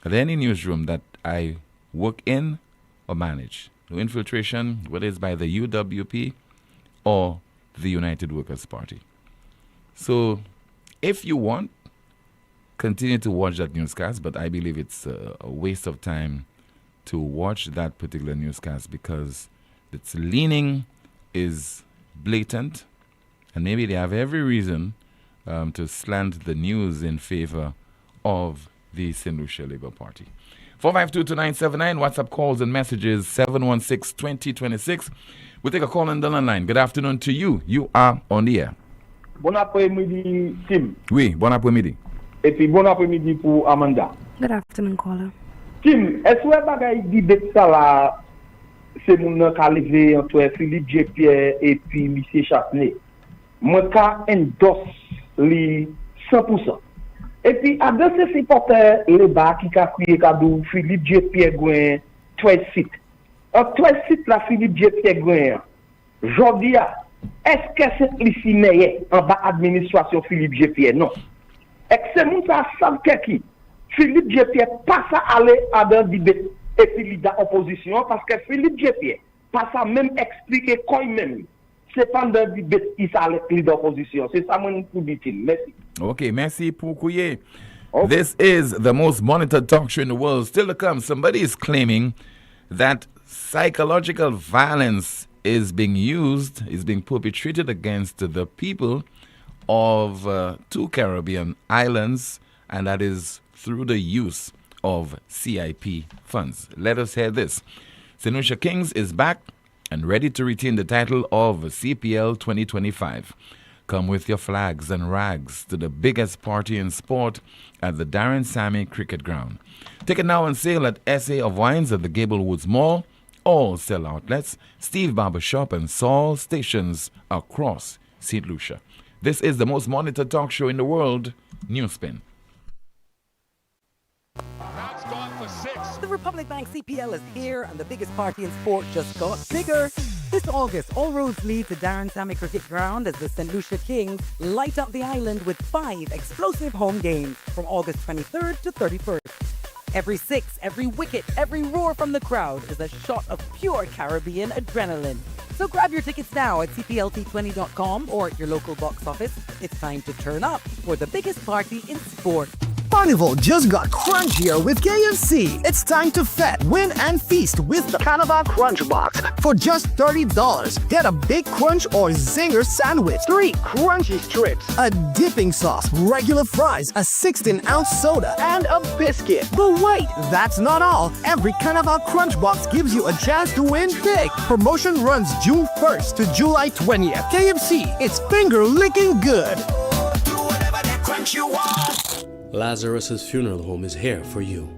at any newsroom that I work in or manage. No infiltration, whether it's by the UWP or the United Workers' Party. So if you want, continue to watch that newscast, but I believe it's a waste of time to watch that particular newscast because its leaning is blatant, and maybe they have every reason to slant the news in favor of the St. Lucia Labour Party. 452-2979, WhatsApp calls and messages 716-2026. We'll take a call on the line. Good afternoon to you. You are on the air. Bon après-midi, Tim. Oui, bon après-midi. Et puis bon après-midi pour Amanda. Good afternoon, caller. Tim, est-ce que bagay debate ça là, c'est mon qui a levé entre Philippe J. Pierre et puis M. Chasney? Moi, je endorse les 100%. Et puis, à deux ces supporters, les bas qui a crié cadeau, Philippe J. Pierre Gouin, 12 sites. En 12 sites, la Philippe J. Pierre Gouin, aujourd'hui, est-ce que c'est ici meilleur en bas administration Philippe J. Pierre? Non. Et c'est mon ça savent qui Philippe J. Pierre pas ça aller à dans débat et puis leader opposition parce que Philippe J. Pierre pas ça même expliquer quoi même. C'est pas dans débat il ça leader opposition. C'est ça mon pour dire. Merci. Okay, merci pour couiller. Okay. This is the most monitored talk show in the world. Still to come, somebody is claiming that psychological violence is being used, is being perpetrated against the people of 2 Caribbean islands, and that is through the use of CIP funds. Let us hear this. St. Lucia Kings is back and ready to retain the title of CPL 2025. Come with your flags and rags to the biggest party in sport at the Darren Sammy Cricket Ground. Ticket now on sale at SA of Wines at the Gablewoods Mall, all sell outlets, Steve Barber Shop and Saul stations across St. Lucia. This is the most monitored talk show in the world, NewsSpin. The Republic Bank CPL is here and the biggest party in sport just got bigger. This August, all roads lead to Darren Sammy Cricket Ground as the St. Lucia Kings light up the island with 5 explosive home games from August 23rd to 31st. Every 6, every wicket, every roar from the crowd is a shot of pure Caribbean adrenaline. So grab your tickets now at cplt20.com or at your local box office. It's time to turn up for the biggest party in sport. Carnival just got crunchier with KFC. It's time to fet, win, and feast with the Carnival Crunch Box. For just $30, get a Big Crunch or Zinger sandwich, 3 crunchy strips, a dipping sauce, regular fries, a 16-ounce soda, and a biscuit. But wait, that's not all. Every Carnival Crunch Box gives you a chance to win big. Promotion runs June 1st to July 20th. KFC, it's finger-licking good. Do whatever that crunch you want. Lazarus's Funeral Home is here for you.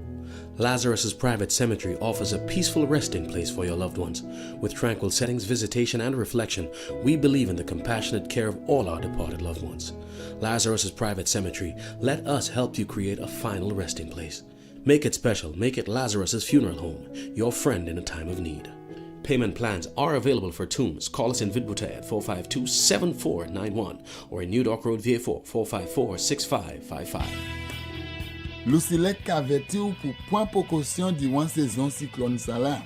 Lazarus's Private Cemetery offers a peaceful resting place for your loved ones. With tranquil settings, visitation, and reflection, we believe in the compassionate care of all our departed loved ones. Lazarus's Private Cemetery, let us help you create a final resting place. Make it special. Make it Lazarus's Funeral Home, your friend in a time of need. Payment plans are available for tombs. Call us in Vidbuta at 452-7491 or in New Dock Road, VA4, 454-6555. Lucilec kaveti ou pour point précaution durant saison cyclone ça là.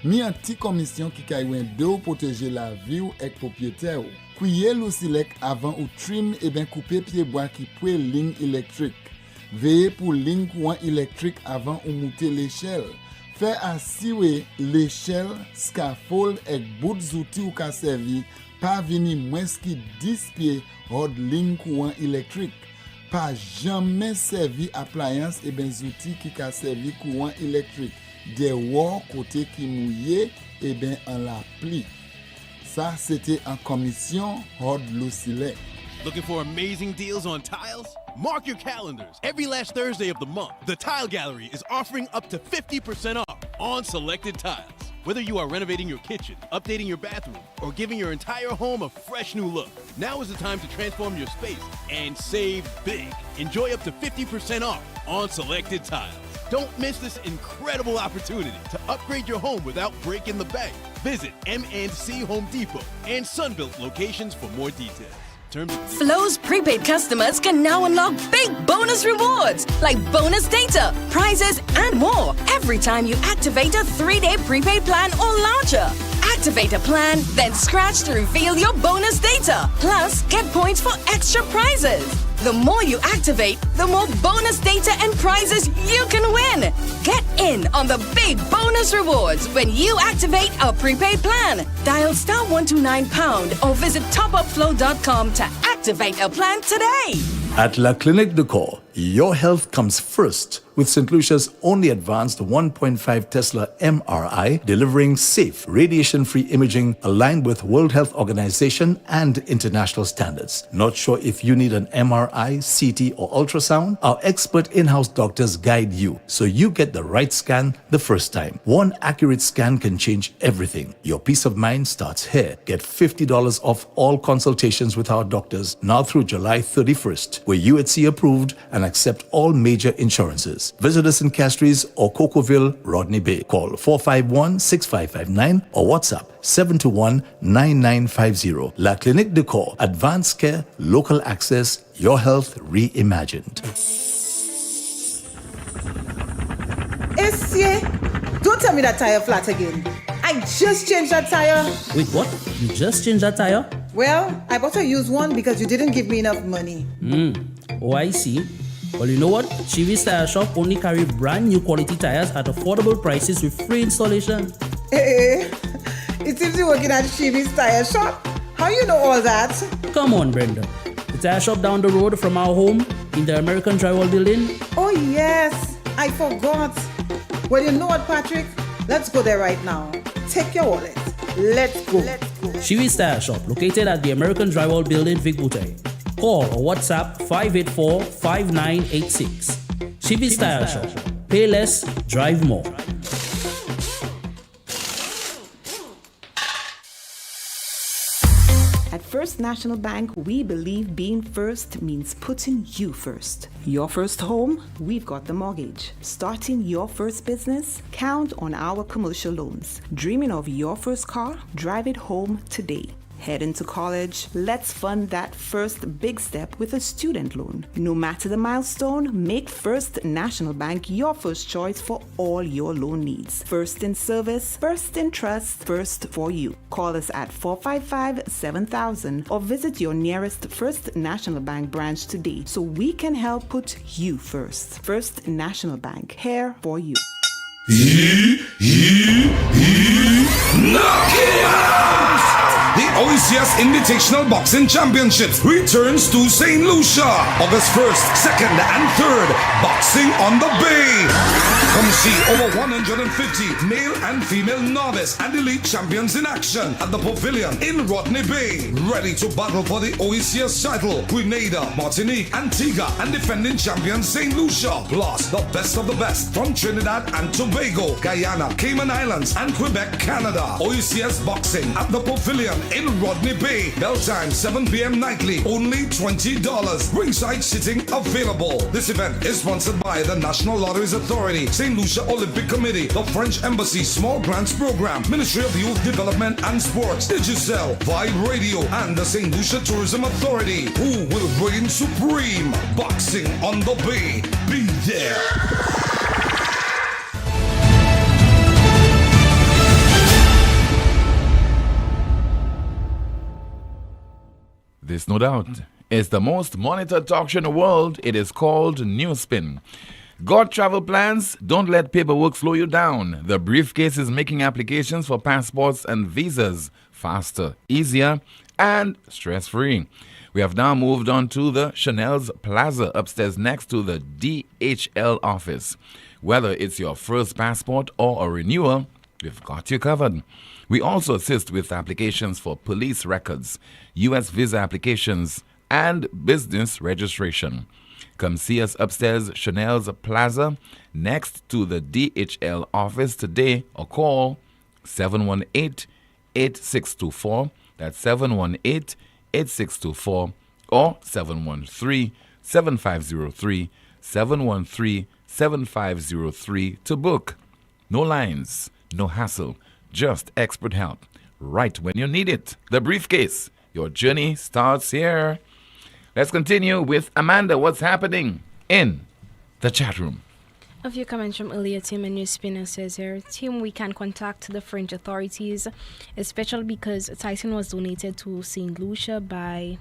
Mi un petit commission qui kaywen de ou protéger la vie ou ek propriétaire ou. Couiller Lucilec avant ou trim et bien couper pied bois qui pouet ligne électrique. Veillez pour ligne courant électrique avant ou monter l'échelle. Fait assurer l'échelle, scaffold et bout d'outils ou ka servi pas venir moins qui 10 pieds hors ligne courant électrique. Pas jamais servi appliance et ben outils qui ka servi courant électrique. Des wall côté qui mouillé et ben en la pli. Ça c'était en commission hors Lucilec. Looking for amazing deals on tiles? Mark your calendars. Every last Thursday of the month, the Tile Gallery is offering up to 50% off on selected tiles. Whether you are renovating your kitchen, updating your bathroom, or giving your entire home a fresh new look, now is the time to transform your space and save big. Enjoy up to 50% off on selected tiles. Don't miss this incredible opportunity to upgrade your home without breaking the bank. Visit M&C Home Depot and Sunbelt locations for more details. Flo's prepaid customers can now unlock big bonus rewards like bonus data, prizes, and more every time you activate a 3-day prepaid plan or launcher. activate a plan, then scratch to reveal your bonus data. Plus, get points for extra prizes. The more you activate, the more bonus data and prizes you can win. Get in on the big bonus rewards when you activate a prepaid plan. Dial *129# or visit topupflow.com to activate a plan today. At La Clinique de Corps, your health comes first with St. Lucia's only advanced 1.5 Tesla MRI, delivering safe, radiation-free imaging aligned with World Health Organization and international standards. Not sure if you need an MRI, CT, or ultrasound? Our expert in-house doctors guide you so you get the right scan the first time. One accurate scan can change everything. Your peace of mind starts here. Get $50 off all consultations with our doctors now through July 31st. We're UHC approved and accept all major insurances. Visit us in Castries or Cocoville, Rodney Bay. Call 451-6559 or WhatsApp 721-9950. La Clinique de Corps. Advanced care, local access, your health reimagined. Essie, don't tell me that tire flat again. I just changed that tire. Wait, what? You just changed that tire? Well, I bought a used one because you didn't give me enough money. Oh, I see. Well, you know what? Chivi's Tire Shop only carry brand new quality tires at affordable prices with free installation. Hey, it seems you're working at Chivi's Tire Shop. How you know all that? Come on, Brenda. The tire shop down the road from our home in the American Drywall Building. Oh, yes. I forgot. Well, you know what, Patrick? Let's go there right now. Take your wallet. Let's go. Chivi's Tire Shop, located at the American Drywall Building, Vic Bouteille. Call or WhatsApp 584-5986. Chivi's Tire Shop. Pay less, drive more. At First National Bank, we believe being first means putting you first. Your first home, we've got the mortgage. Starting your first business, count on our commercial loans. Dreaming of your first car? Drive it home today. Heading to college? Let's fund that first big step with a student loan. No matter the milestone, make First National Bank your first choice for all your loan needs. First in service, first in trust, first for you. Call us at 455-7000 or visit your nearest First National Bank branch today so we can help put you first. First National Bank, here for you. Knock it out! The OECS Invitational Boxing Championships returns to St. Lucia, August 1st, 2nd, and 3rd. Boxing on the Bay. Come see over 150 male and female novice and elite champions in action at the Pavilion in Rodney Bay. Ready to battle for the OECS title. Grenada, Martinique, Antigua, and defending champion St. Lucia. Plus, the best of the best from Trinidad and Tobago, Guyana, Cayman Islands, and Quebec, Canada. OECS Boxing at the Pavilion in Rodney Bay. Bell time 7 p.m. nightly. Only $20. Ringside sitting available. This event is sponsored by the National Lotteries Authority, St. Lucia Olympic Committee, the French Embassy Small Grants Program, Ministry of Youth Development and Sports, Digicel, Vibe Radio, and the St. Lucia Tourism Authority. Who will reign supreme? Boxing on the Bay. Be there. This, no doubt, is the most monitored talk show in the world. It is called NewsSpin. Got travel plans? Don't let paperwork slow you down. The briefcase is making applications for passports and visas faster, easier, and stress-free. We have now moved on to the Chanel's Plaza upstairs next to the DHL office. Whether it's your first passport or a renewal, we've got you covered. We also assist with applications for police records, U.S. visa applications, and business registration. Come see us upstairs, Chanel's Plaza, next to the DHL office today, or call 718-8624. That's 718-8624 or 713-7503, 713-7503 to book. No lines, no hassle. Just expert help, right when you need it. The briefcase. Your journey starts here. Let's continue with Amanda. What's happening in the chat room? A few comments from earlier. Tim and NewsSpin says here, Tim, we can contact the French authorities, especially because Tyson was donated to St. Lucia by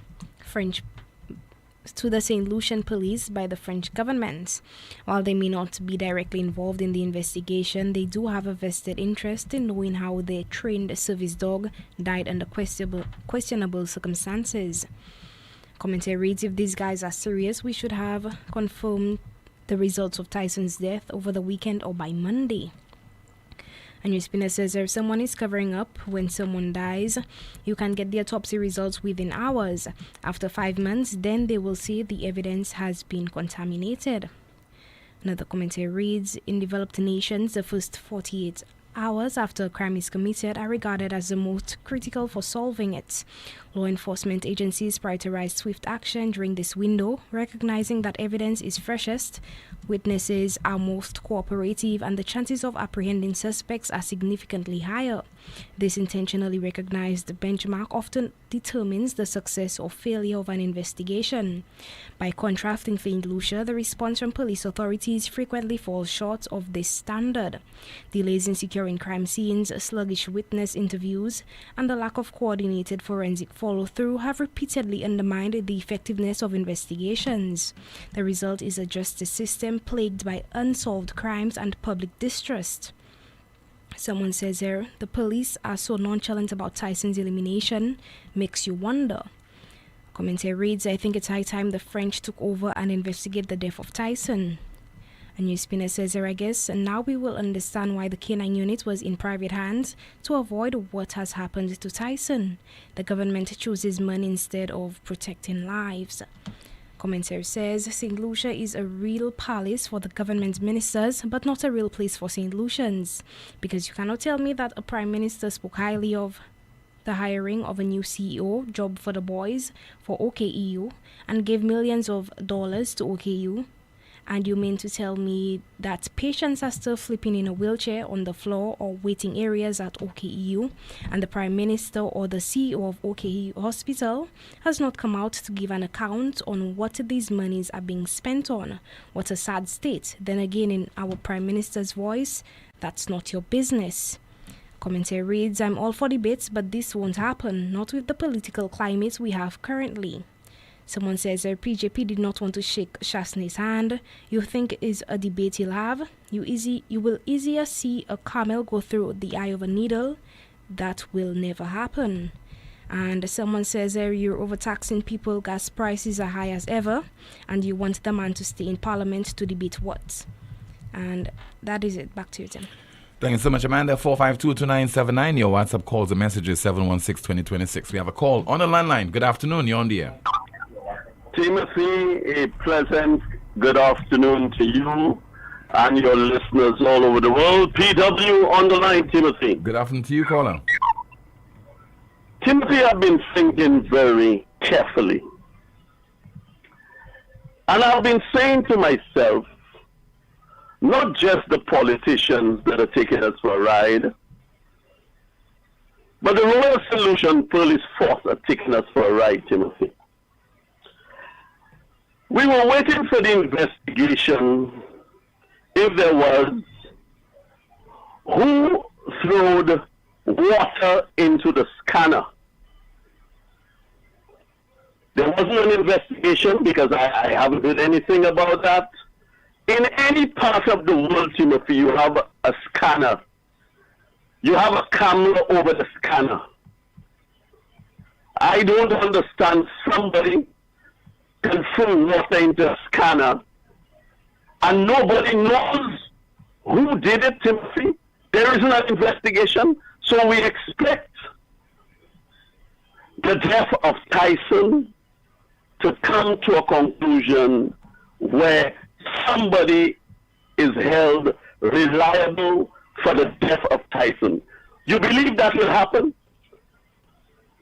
the St. Lucian police by the French government. While they may not be directly involved in the investigation, they do have a vested interest in knowing how their trained service dog died under questionable circumstances. Commentary reads, if these guys are serious, we should have confirmed the results of Tyson's death over the weekend or by Monday. And NewsSpinner says if someone is covering up when someone dies, you can get the autopsy results within hours. After 5 months, then they will say the evidence has been contaminated. Another commentary reads, in developed nations, the first 48 hours after a crime is committed are regarded as the most critical for solving it. Law enforcement agencies prioritize swift action during this window, recognizing that evidence is freshest, witnesses are most cooperative, and the chances of apprehending suspects are significantly higher. This intentionally recognized benchmark often determines the success or failure of an investigation. By contrast, in St. Lucia, the response from police authorities frequently falls short of this standard. Delays in securing crime scenes, sluggish witness interviews, and the lack of coordinated forensic follow-through have repeatedly undermined the effectiveness of investigations. The result is a justice system plagued by unsolved crimes and public distrust. Someone says here, the police are so nonchalant about Tyson's elimination, makes you wonder. Commentary reads, I think it's high time the French took over and investigate the death of Tyson. A NewsSpinner says here, I guess, and now we will understand why the K9 unit was in private hands to avoid what has happened to Tyson. The government chooses money instead of protecting lives. Commentary says St. Lucia is a real palace for the government ministers, but not a real place for St. Lucians, because you cannot tell me that a prime minister spoke highly of the hiring of a new CEO, job for the boys, for OKEU, and gave millions of dollars to OKU. And you mean to tell me that patients are still flipping in a wheelchair on the floor or waiting areas at OKEU, and the Prime Minister or the CEO of OKEU Hospital has not come out to give an account on what these monies are being spent on? What a sad state. Then again, in our Prime Minister's voice, that's not your business. Commentary reads, I'm all for debates, but this won't happen, not with the political climate we have currently. Someone says PJP did not want to shake Chasney's hand. You think is a debate he'll have? You will easier see a camel go through the eye of a needle. That will never happen. And someone says you're overtaxing people, gas prices are high as ever, and you want the man to stay in parliament to debate what? And that is it. Back to you, Tim. Thank you so much, Amanda. 452-2979. Your WhatsApp calls and messages 716-2026. We have a call on the landline. Good afternoon. You're on the air. Timothy, a pleasant good afternoon to you and your listeners all over the world. PW on the line, Timothy. Good afternoon to you, caller. Timothy, I've been thinking very carefully. And I've been saying to myself, not just the politicians that are taking us for a ride, but the Royal Solution Police Force are taking us for a ride, Timothy. We were waiting for the investigation, if there was, who threw water into the scanner. There wasn't an investigation because I haven't heard anything about that. In any part of the world, Timothy, you have a scanner. You have a camera over the scanner. I don't understand somebody can throw water into a scanner and nobody knows who did it, Timothy. There isn't an investigation, so we expect the death of Tyson to come to a conclusion where somebody is held reliable for the death of Tyson. You believe that will happen?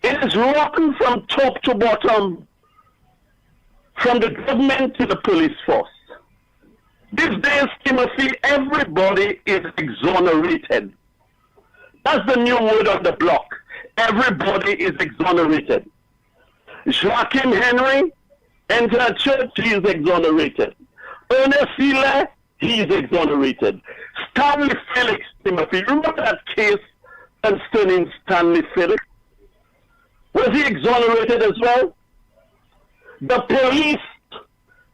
It is rotten from top to bottom, from the government to the police force. These days, Timothy, everybody is exonerated. That's the new word on the block. Everybody is exonerated. Joachim Henry entered a church, he is exonerated. Ernest Seeley, he is exonerated. Stanley Felix, Timothy, remember that case concerning Stanley Felix? Was he exonerated as well? The police,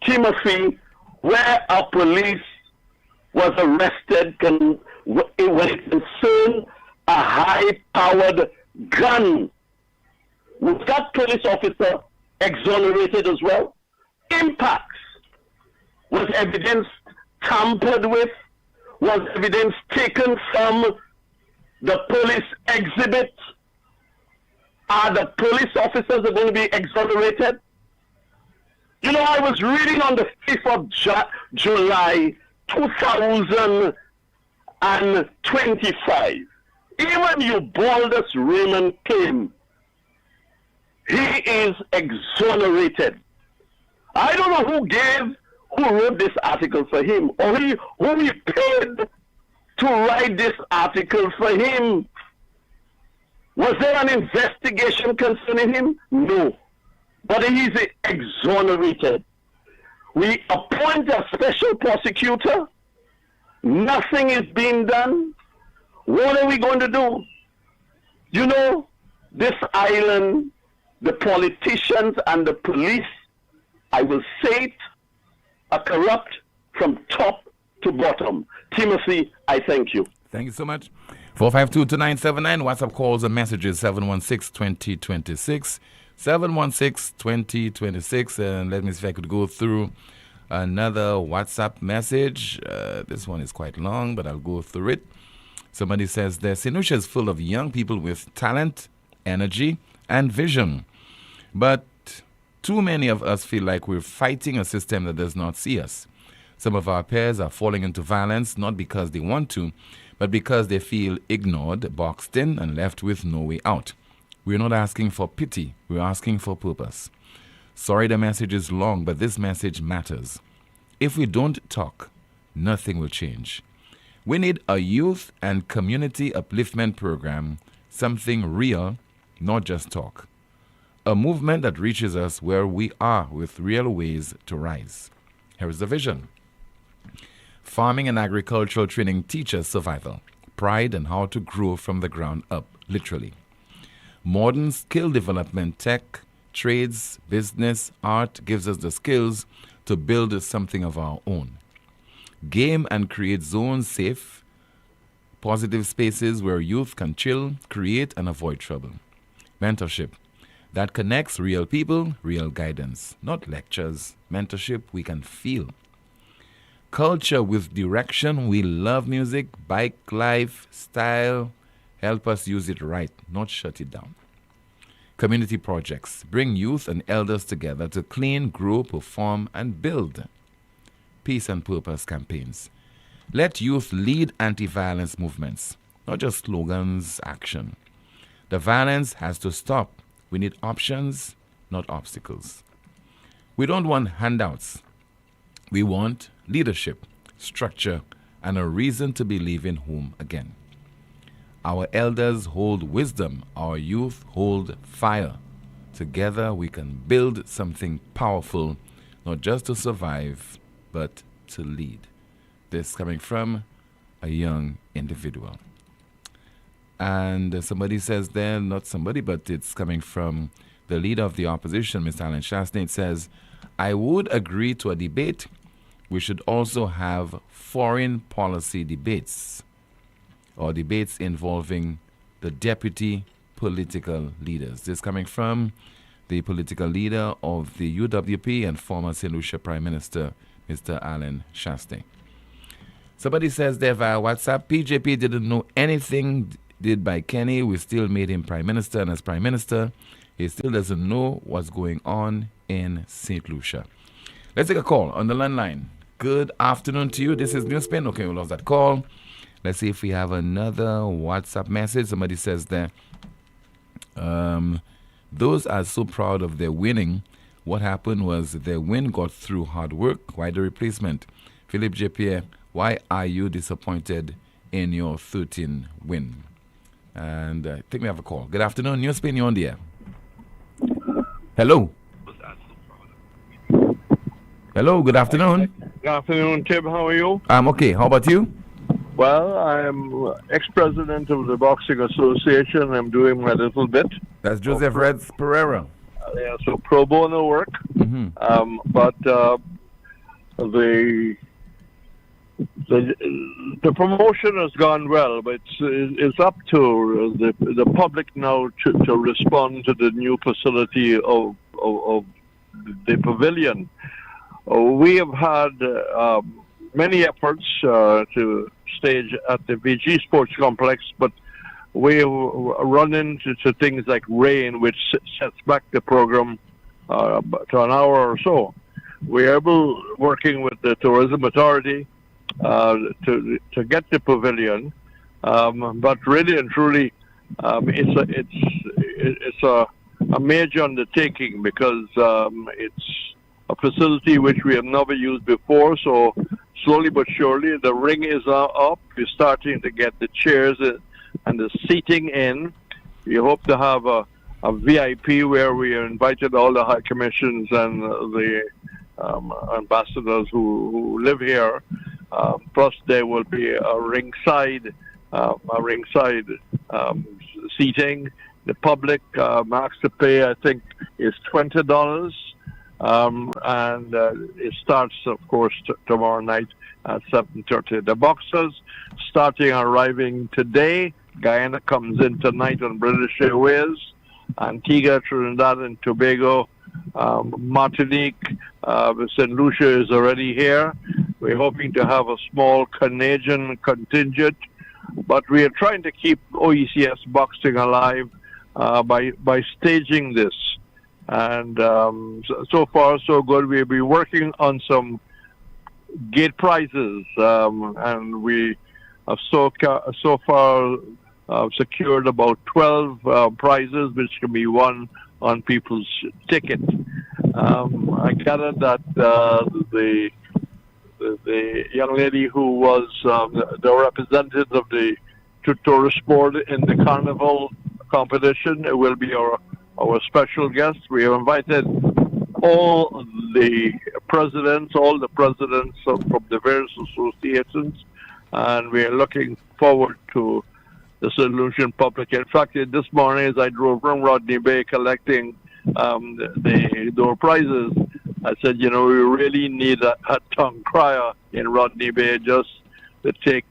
Timothy, where a police was arrested when it concerned a high-powered gun. Was that police officer exonerated as well? Impacts. Was evidence tampered with? Was evidence taken from the police exhibit? Are the police officers going to be exonerated? You know, I was reading on the 5th of July 2025. Even Eubaldus Raymond came. He is exonerated. I don't know who wrote this article for him, or who he paid to write this article for him. Was there an investigation concerning him? No. But he is exonerated. We appoint a special prosecutor. Nothing is being done. What are we going to do? You know, this island, the politicians and the police, I will say it, are corrupt from top to bottom. Timothy, I thank you. Thank you so much. 452-2979, WhatsApp calls and messages 716-2026. 716-2026. And let me see if I could go through another WhatsApp message. This one is quite long, but I'll go through it. Somebody says that St. Lucia is full of young people with talent, energy, and vision. But too many of us feel like we're fighting a system that does not see us. Some of our peers are falling into violence not because they want to, but because they feel ignored, boxed in, and left with no way out. We're not asking for pity, we're asking for purpose. Sorry the message is long, but this message matters. If we don't talk, nothing will change. We need a youth and community upliftment program, something real, not just talk. A movement that reaches us where we are with real ways to rise. Here is the vision. Farming and agricultural training teaches survival, pride, and how to grow from the ground up, literally. Modern skill development, tech, trades, business, art gives us the skills to build something of our own. Game and create zones safe, positive spaces where youth can chill, create, and avoid trouble. Mentorship that connects real people, real guidance, not lectures. Mentorship we can feel. Culture with direction. We love music, bike life, style. Help us use it right, not shut it down. Community projects bring youth and elders together to clean, grow, perform, and build. Peace and purpose campaigns. Let youth lead anti-violence movements, not just slogans, action. The violence has to stop. We need options, not obstacles. We don't want handouts. We want leadership, structure, and a reason to believe in home again. Our elders hold wisdom, our youth hold fire. Together we can build something powerful, not just to survive, but to lead. This coming from a young individual. And somebody says there, not somebody, but it's coming from the leader of the opposition, Mr. Alan Chastain. It says, I would agree to a debate. We should also have foreign policy debates or debates involving the deputy political leaders. This coming from the political leader of the UWP and former St. Lucia Prime Minister, Mr. Alan Chastain. Somebody says there via WhatsApp, PJP didn't know anything did by Kenny. We still made him Prime Minister, and as Prime Minister, he still doesn't know what's going on in St. Lucia. Let's take a call on the landline. Good afternoon to you. This is NewsSpin. Okay, we lost that call. Let's see if we have another WhatsApp message. Somebody says there, those are so proud of their winning. What happened was their win got through hard work. Why the replacement? Philip J. Pierre, why are you disappointed in your 13 win? And I think we have a call. Good afternoon. NewsSpin, you're on the air. Hello. Hello, good afternoon. Good afternoon, Tim. How are you? I'm okay. How about you? Well, I'm ex-president of the Boxing Association. I'm doing my little bit. That's Joseph Reds Pereira. Yeah, so pro bono work. But the promotion has gone well, but it's up to the public now to respond to the new facility of the pavilion. We have had many efforts to stage at the VG Sports Complex, but we run into things like rain, which sets back the program to an hour or so. We're able, working with the Tourism Authority, to get the pavilion, but really and truly, it's a major undertaking because it's a facility which we have never used before. So slowly but surely, the ring is up. We're starting to get the chairs and the seating in. We hope to have a VIP where we invited all the high commissions and the ambassadors who live here. Plus, there will be a ringside seating. The public max to pay, I think, is $20, and it starts, of course, tomorrow night at 7:30. The boxers arriving today. Guyana comes in tonight on British Airways. Antigua, Trinidad and Tobago, Martinique, St. Lucia is already here. We're hoping to have a small Canadian contingent, but we are trying to keep OECS boxing alive by staging this. And so far, so good. We'll be working on some gate prizes, and we have so far secured about 12 prizes, which can be won on people's ticket. I gathered that the young lady who was the representative of the tourist board in the carnival competition will be our special guest. We have invited all the presidents from the various associations, and we are looking forward to the solution public. In fact, this morning as I drove from Rodney Bay collecting the door prizes, I said, we really need a tongue crier in Rodney Bay just to take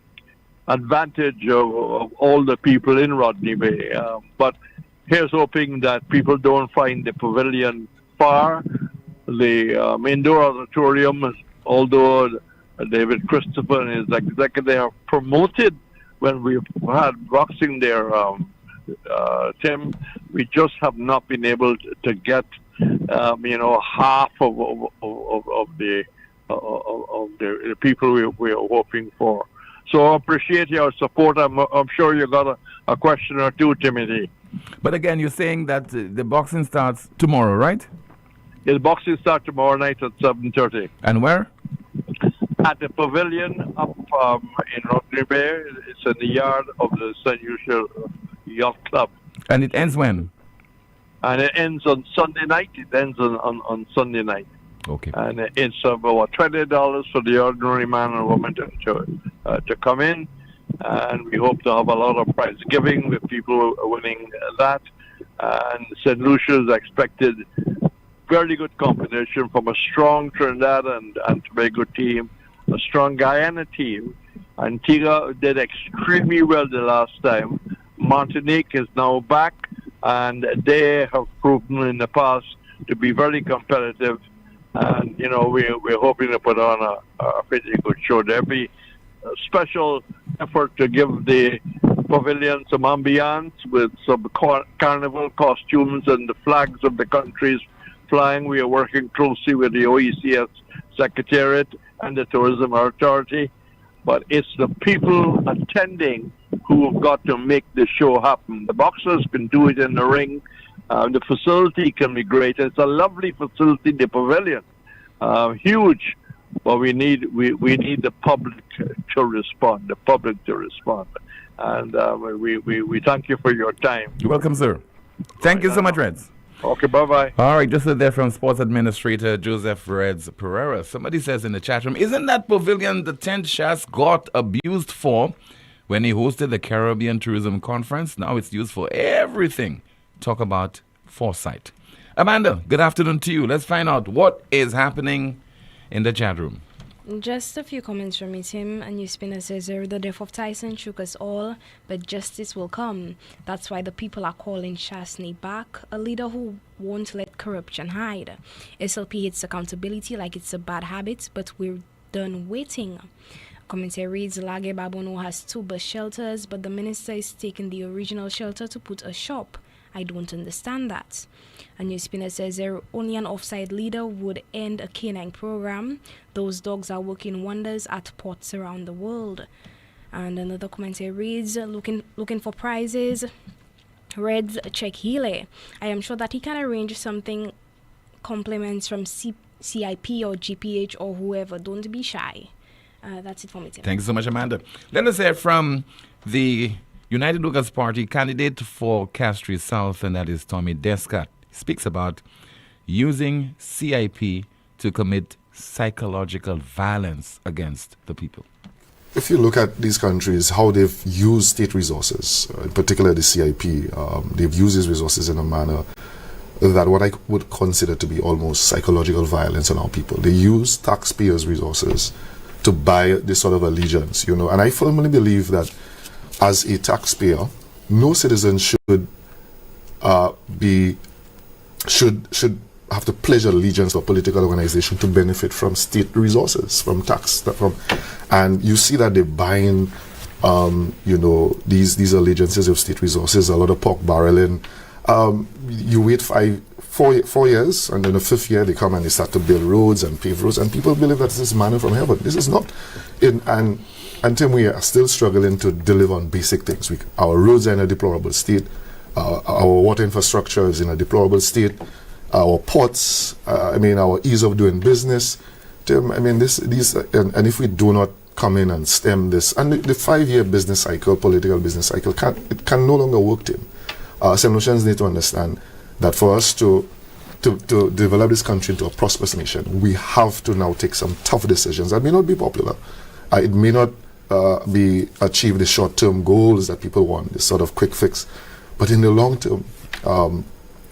advantage of all the people in Rodney Bay. But here's hoping that people don't find the pavilion far. The indoor auditorium, although David Christopher and his executive, they are promoted when we've had boxing there, Tim, we just have not been able to get, half of the people we are hoping for. So I appreciate your support. I'm sure you got a question or two, Timothy. But again, you're saying that the boxing starts tomorrow, right? The boxing starts tomorrow night at 7:30. And where? At the pavilion up in Rodney Bay. It's in the yard of the St. Lucia Yacht Club. And it ends when? And it ends on Sunday night. It ends on Sunday night. Okay. And it's about $20 for the ordinary man and woman to come in. And we hope to have a lot of prize giving with people winning that. And St. Lucia is expected very good competition from a strong Trinidad and Tobago team, a strong Guyana team. Antigua did extremely well the last time. Martinique is now back, and they have proven in the past to be very competitive. And, we're hoping to put on a pretty good show. There'll be a special effort to give the pavilion some ambiance with some carnival costumes and the flags of the countries flying. We are working closely with the OECS Secretariat and the Tourism Authority, but it's the people attending who have got to make the show happen. The boxers can do it in the ring. The facility can be great. It's a lovely facility, the pavilion, huge, but we need the public to respond. The public to respond, and we thank you for your time. You're welcome, sir. Thank you so much, Reds. Okay, bye-bye. All right, just there from Sports Administrator Joseph Reds Pereira. Somebody says in the chat room, isn't that pavilion the tent Shas got abused for when he hosted the Caribbean Tourism Conference? Now it's used for everything. Talk about foresight. Amanda, good afternoon to you. Let's find out what is happening in the chat room. Just a few comments from him. A NewsSpinner says, the death of Tyson shook us all, but justice will come. That's why the people are calling Chasney back, a leader who won't let corruption hide. SLP hates accountability like it's a bad habit, but we're done waiting. Commentary reads, Lage Babono has 2 bus shelters, but the minister is taking the original shelter to put a shop. I don't understand that. A NewsSpinner says only an offside leader would end a canine program. Those dogs are working wonders at ports around the world. And another commentary reads, looking for prizes. Reds check Healy. I am sure that he can arrange something, compliments from CIP or GPH or whoever. Don't be shy. That's it for me, Tim. Thanks so much, Amanda. Let us hear from the United Workers' Party candidate for Castries South, and that is Tommy Descott. Speaks about using CIP to commit psychological violence against the people. If you look at these countries, how they've used state resources, in particular the CIP, they've used these resources in a manner that what I would consider to be almost psychological violence on our people. They use taxpayers' resources to buy this sort of allegiance, and I firmly believe that as a taxpayer, no citizen should have to pledge allegiance to a political organization to benefit from state resources, from tax, and you see that they're buying, these allegiances of state resources, a lot of pork barreling. You wait 4 years, and then the 5th year they come and they start to build roads and pave roads, and people believe that this is manna from heaven. This is not. And Tim, we are still struggling to deliver on basic things. Our roads are in a deplorable state. Our water infrastructure is in a deplorable state. Our ports, our ease of doing business. Tim, and if we do not come in and stem this, and the 5-year business cycle, political business cycle, can no longer work, Tim. St. Lucians need to understand that for us to develop this country into a prosperous nation, we have to now take some tough decisions that may not be popular. It may not achieve the short-term goals that people want, this sort of quick fix, but in the long term,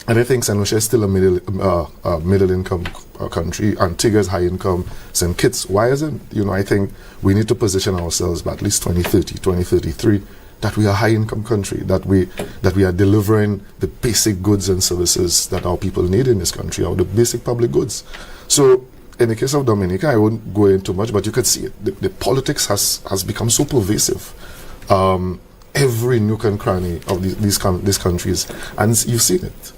and I think St. Lucia is still a middle-income country. Antigua is high-income. St. Kitts, why isn't? I think we need to position ourselves by at least 2030, 2033, that we are a high-income country, that we are delivering the basic goods and services that our people need in this country, or the basic public goods. So, in the case of Dominica, I won't go into much, but you could see it. The politics has become so pervasive. Every nook and cranny of these countries, and you've seen it.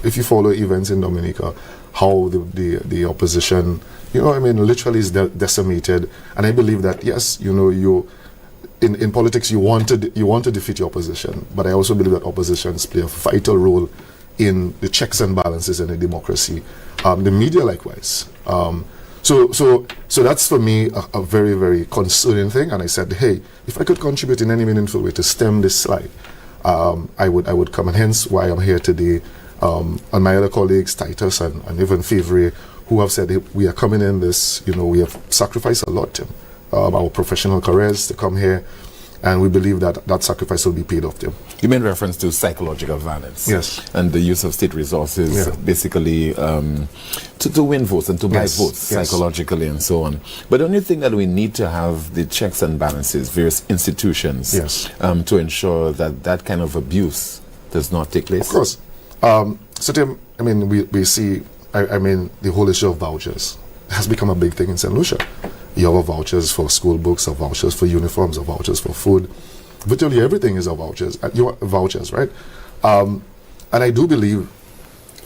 If you follow events in Dominica, how the opposition, literally is decimated. And I believe that yes, in politics you want to defeat your opposition, but I also believe that oppositions play a vital role in the checks and balances in a democracy. The media likewise. So that's for me a very, very concerning thing. And I said, hey, if I could contribute in any meaningful way to stem this slide, I would come. And hence why I'm here today. And my other colleagues, Titus and even Favre, who have said, hey, we are coming in this, we have sacrificed a lot, Tim. Our professional careers to come here. And we believe that sacrifice will be paid off, Tim. You made reference to psychological violence. Yes. And the use of state resources, basically, to win votes and to buy votes psychologically and so on. But don't you think that we need to have the checks and balances, various institutions, to ensure that kind of abuse does not take place? Of course. So, Tim, we see, the whole issue of vouchers has become a big thing in St. Lucia. You have vouchers for school books, vouchers for uniforms, vouchers for food. Virtually everything is vouchers. Vouchers, right? And I do believe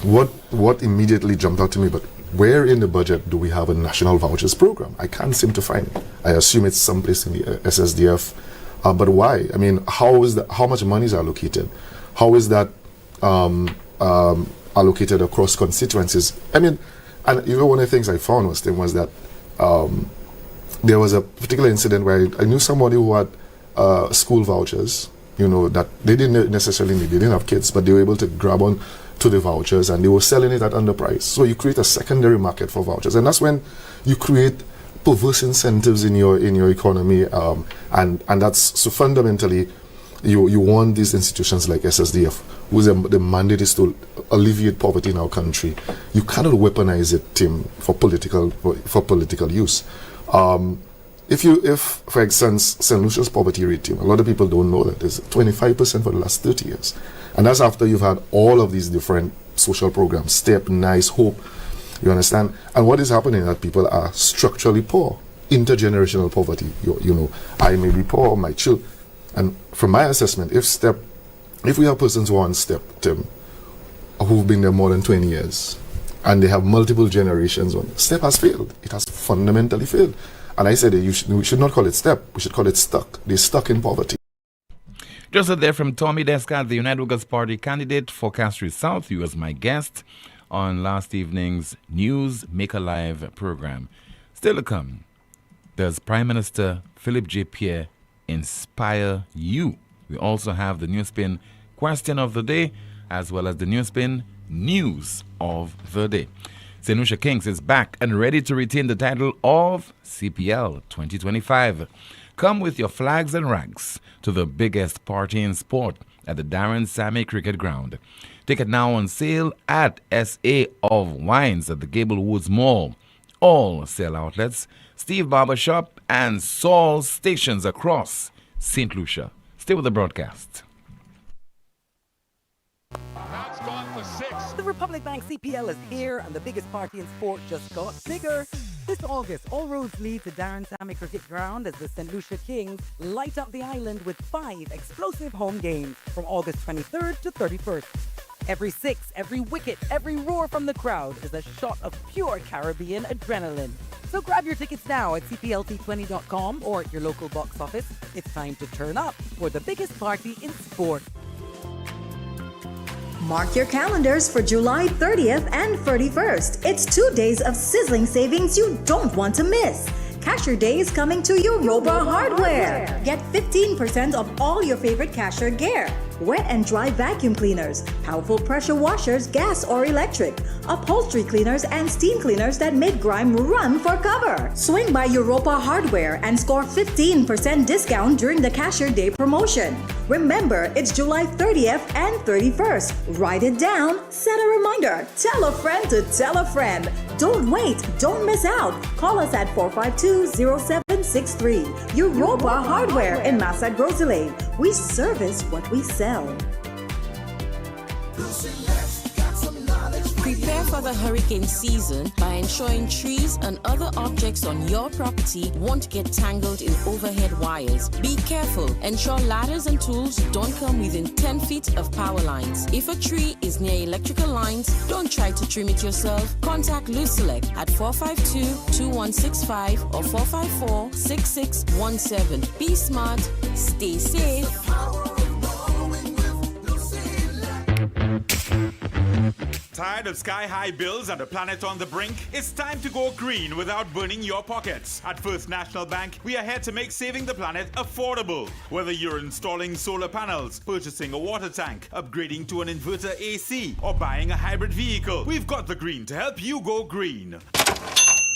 what immediately jumped out to me, but where in the budget do we have a national vouchers program? I can't seem to find it. I assume it's someplace in the SSDF. But why? How much money is allocated? How is that allocated across constituencies? And one of the things I found was that there was a particular incident where I knew somebody who had school vouchers, that they didn't necessarily need. They didn't have kids, but they were able to grab on to the vouchers, and they were selling it at underprice. So you create a secondary market for vouchers, and that's when you create perverse incentives in your economy, and that's so fundamentally you want these institutions like SSDF, whose the mandate is to alleviate poverty in our country. You cannot weaponize it, Tim, for political use. If for instance St. Lucia's poverty rate, Tim, a lot of people don't know that it's 25% for the last 30 years, and that's after you've had all of these different social programs, STEP, NICE, HOPE. You understand? And what is happening is that people are structurally poor, intergenerational poverty. You know, I may be poor, my children. And from my assessment, if we have persons who are on STEP, Tim, who've been there more than 20 years, and they have multiple generations on, STEP has failed. It has fundamentally failed. And I said we should not call it STEP, we should call it stuck. They're stuck in poverty. Just there from Tommy Descat, the United Workers' Party candidate for Castries South. He was my guest on last evening's News Make Alive program. Still to come, does Prime Minister Philip J. Pierre inspire you? We also have the NewsSpin question of the day, as well as the NewsSpin news of the day. St. Lucia Kings is back and ready to retain the title of CPL 2025. Come with your flags and rags to the biggest party in sport at the Darren Sammy Cricket Ground. Ticket now on sale at SA of Wines at the Gable Woods Mall. All sale outlets, Steve Barber Shop, and Saul stations across St. Lucia. Stay with the broadcast. The Republic Bank CPL is here, and the biggest party in sport just got bigger. This August, all roads lead to Darren Sammy Cricket Ground as the St. Lucia Kings light up the island with 5 explosive home games from August 23rd to 31st. Every six, every wicket, every roar from the crowd is a shot of pure Caribbean adrenaline. So grab your tickets now at cplt20.com or at your local box office. It's time to turn up for the biggest party in sport. Mark your calendars for July 30th and 31st. It's 2 days of sizzling savings you don't want to miss. Cashier Days coming to Europa Hardware. Get 15% off all your favorite cashier gear. Wet and dry vacuum cleaners, powerful pressure washers, gas or electric, upholstery cleaners and steam cleaners that make grime run for cover. Swing by Europa Hardware and score 15% discount during the Cashier Day promotion. Remember, it's July 30th and 31st. Write it down, set a reminder, tell a friend to tell a friend. Don't wait, don't miss out. Call us at 452-0763. Europa Hardware in Massad Rosalie. We service what we sell. Prepare for the hurricane season by ensuring trees and other objects on your property won't get tangled in overhead wires. Be careful. Ensure ladders and tools don't come within 10 feet of power lines. If a tree is near electrical lines, don't try to trim it yourself. Contact Lucia at 452-2165 or 454-6617. Be smart, stay safe. Tired of sky-high bills and a planet on the brink? It's time to go green without burning your pockets. At First National Bank, we are here to make saving the planet affordable. Whether you're installing solar panels, purchasing a water tank, upgrading to an inverter AC, or buying a hybrid vehicle, we've got the green to help you go green.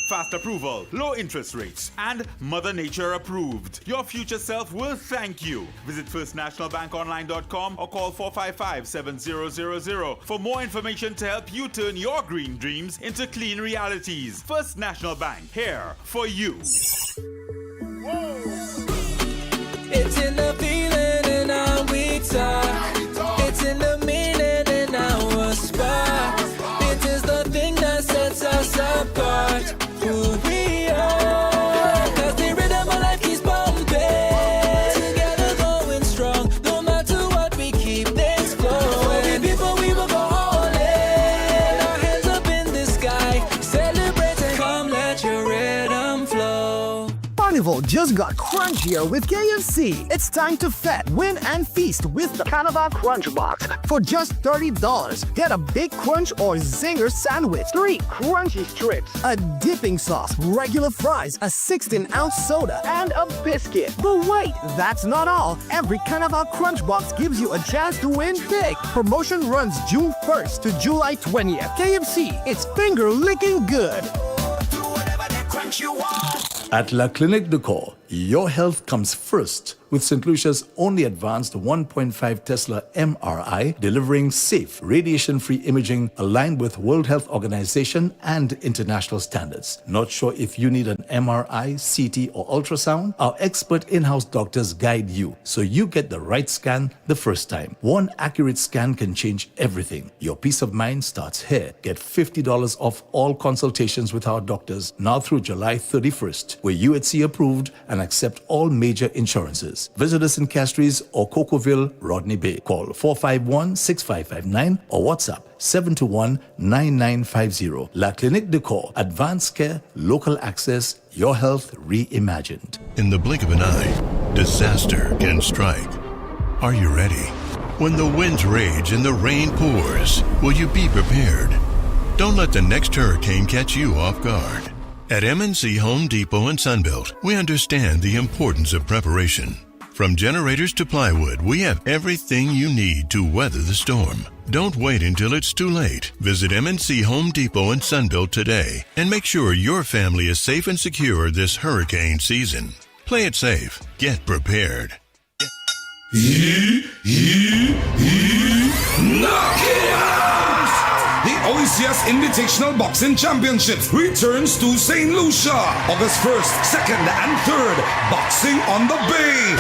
Fast approval, low interest rates, and Mother Nature approved. Your future self will thank you. Visit firstnationalbankonline.com or call 455-7000 for more information to help you turn your green dreams into clean realities. First National Bank, here for you. Whoa. It's in the feeling in our weak side. It's in the meaning in our spot. It is the thing that sets us apart. Who we are, 'cause the rhythm of life keeps pumping. Together going strong, no matter what, we keep things flowing. Before we will go all in, our hands up in the sky, celebrating. Come let your rhythm flow. Carnival just got crunchier with KFC. It's time to fet, win, and feast with the Carnival Crunch Box. For just $30, get a Big Crunch or Zinger sandwich, 3 crunchy strips, a dipping sauce, regular fries, a 16-ounce soda, and a biscuit. But wait, that's not all. Every Carnival Crunch Box gives you a chance to win big. Promotion runs June 1st to July 20th. KFC, it's finger-licking good. At La Clinique de Corps, your health comes first with St. Lucia's only advanced 1.5 Tesla MRI, delivering safe, radiation-free imaging aligned with World Health Organization and international standards. Not sure if you need an MRI, CT, or ultrasound? Our expert in-house doctors guide you so you get the right scan the first time. One accurate scan can change everything. Your peace of mind starts here. Get $50 off all consultations with our doctors now through July 31st. We're UHC approved and accept all major insurances. Visit us in Castries or Cocoville, Rodney Bay. Call 451-6559 or WhatsApp 721-9950. La Clinique de Corps. Advanced care, local access, your health reimagined. In the blink of an eye, disaster can strike. Are you ready? When the winds rage and the rain pours, will you be prepared? Don't let the next hurricane catch you off guard. At MNC Home Depot and Sunbelt, we understand the importance of preparation. From generators to plywood, we have everything you need to weather the storm. Don't wait until it's too late. Visit MNC Home Depot and Sunbelt today and make sure your family is safe and secure this hurricane season. Play it safe. Get prepared. Knock it out! The OECS Invitational Boxing Championships returns to St. Lucia, August 1st, 2nd, and 3rd, Boxing on the Bay.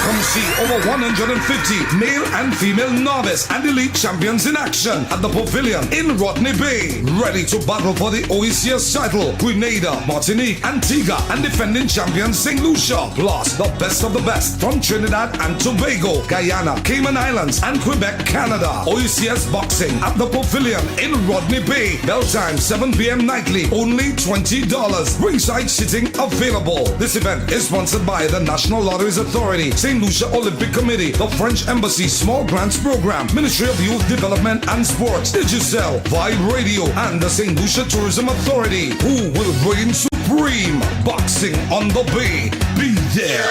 Come see over 150 male and female novice and elite champions in action at the Pavilion in Rodney Bay. Ready to battle for the OECS title, Grenada, Martinique, Antigua, and defending champion St. Lucia. Plus, the best of the best from Trinidad and Tobago, Guyana, Cayman Islands, and Quebec, Canada. OECS Boxing at the Pavilion in Rodney Bay. Bell time 7 p.m. nightly. Only $20. Ringside sitting available. This event is sponsored by the National Lotteries Authority, St. Lucia Olympic Committee, the French Embassy Small Grants Program, Ministry of Youth Development and Sports, Digicel, Vibe Radio, and the St. Lucia Tourism Authority. Who will reign supreme? Boxing on the Bay. Be there.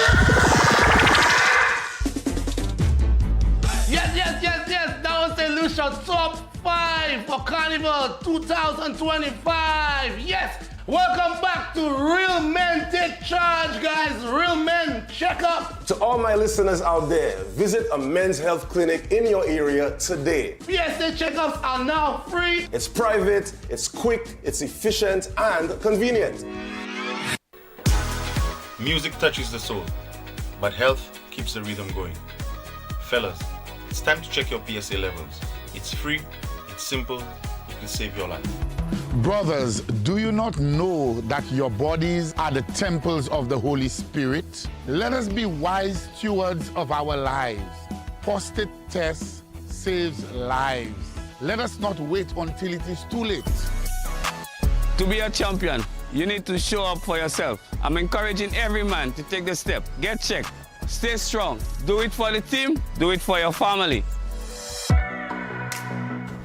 Yes. That was St. Lucia Top 5 for Carnival 2025. Yes. Welcome back to Real Men Take Charge, guys. Real Men Check Up. To all my listeners out there, visit a men's health clinic in your area today. PSA checkups are now free. It's private, it's quick, it's efficient, and convenient. Music touches the soul, but health keeps the rhythm going. Fellas, it's time to check your PSA levels. It's free, it's simple, it can save your life. Brothers, do you not know that your bodies are the temples of the Holy Spirit? Let us be wise stewards of our lives. Prostate test saves lives. Let us not wait until it is too late. To be a champion, you need to show up for yourself. I'm encouraging every man to take the step. Get checked. Stay strong. Do it for the team. Do it for your family.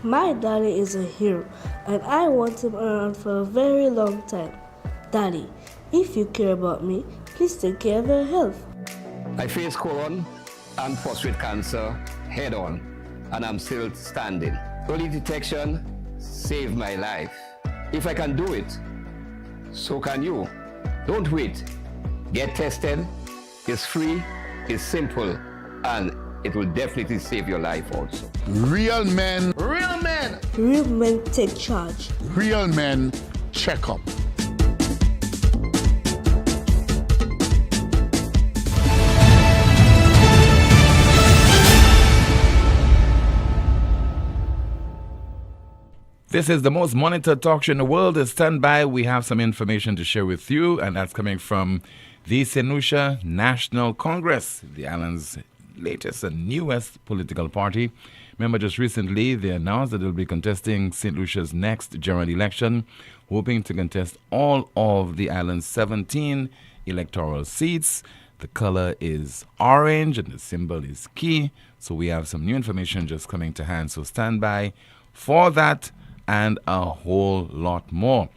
My daddy is a hero, and I want him around for a very long time. Daddy, if you care about me, please take care of your health. I faced colon and prostate cancer head on, and I'm still standing. Early detection saved my life. If I can do it, so can you. Don't wait. Get tested. It's free, it's simple, and it will definitely save your life also. Real men. Real men. Real men take charge. Real men check up. This is the most monitored talk show in the world. Stand by. We have some information to share with you, and that's coming from the St. Lucia National Congress, the island's latest and newest political party. Remember, just recently they announced that they'll be contesting St. Lucia's next general election, hoping to contest all of the island's 17 electoral seats. The color is orange and the symbol is key. So we have some new information just coming to hand. So stand by for that and a whole lot more.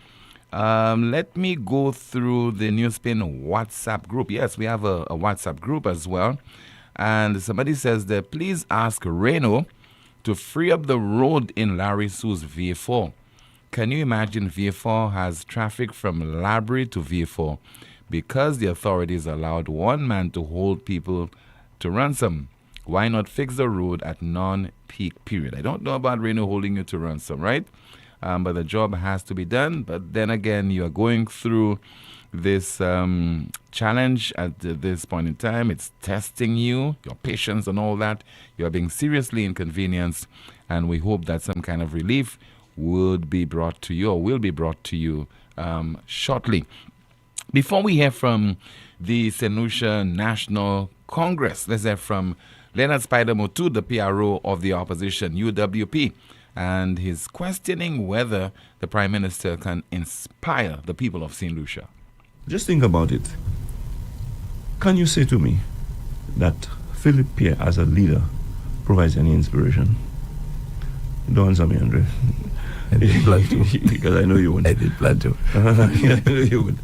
Let me go through the NewsSpin WhatsApp group. Yes, we have a WhatsApp group as well. And somebody says that please ask Reno to free up the road in Larry Sue's VA4. Can you imagine VA4 has traffic from Labrie to VA4 because the authorities allowed one man to hold people to ransom? Why not fix the road at non-peak period? I don't know about Reno holding you to ransom, right? But the job has to be done. But then again, you are going through this challenge at this point in time. It's testing you, your patience and all that. You are being seriously inconvenienced, and we hope that some kind of relief would be brought to you or will be brought to you shortly. Before we hear from the St. Lucia National Congress, let's hear from Leonard Spider-Motu, the PRO of the opposition, UWP. And he's questioning whether the Prime Minister can inspire the people of St. Lucia. Just think about it. Can you say to me that Philip Pierre as a leader provides any inspiration? Don't answer me, Andre. I didn't plan to. Because I know you would. I did plan to. I know you would.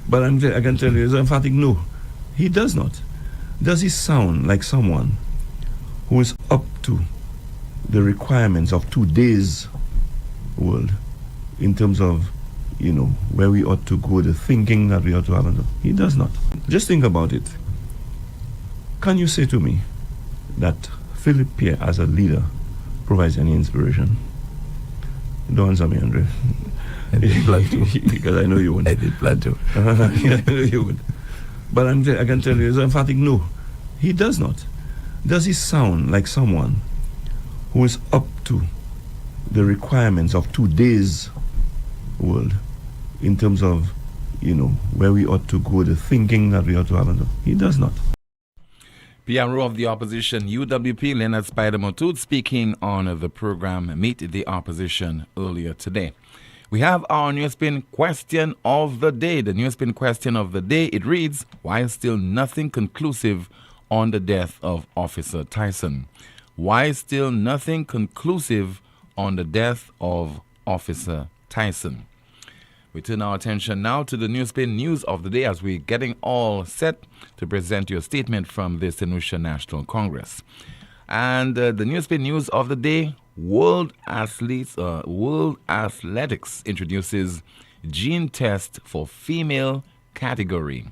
But I can tell you, it's emphatic no. He does not. Does he sound like someone who is up to the requirements of today's world in terms of, where we ought to go, the thinking that we ought to have? He does not. Just think about it. Can you say to me that Philip Pierre as a leader provides any inspiration? Don't answer me, Andre. I didn't plan to. Because I know you would. I did plan to. I know you would. But I can tell you, it's emphatic no. He does not. Does he sound like someone who is up to the requirements of today's world in terms of, where we ought to go, the thinking that we ought to have? He does not. PRO of the opposition, UWP, Leonard Spider-Motu, speaking on the program Meet the Opposition earlier today. We have our NewsSpin question of the day. The NewsSpin question of the day, it reads, why still nothing conclusive on the death of Officer Tyson? Why still nothing conclusive on the death of Officer Tyson? We turn our attention now to the NewsSpin news of the day as we're getting all set to present you a statement from the St. Lucia National Congress. And the NewsSpin news of the day, World Athletics introduces gene test for female category.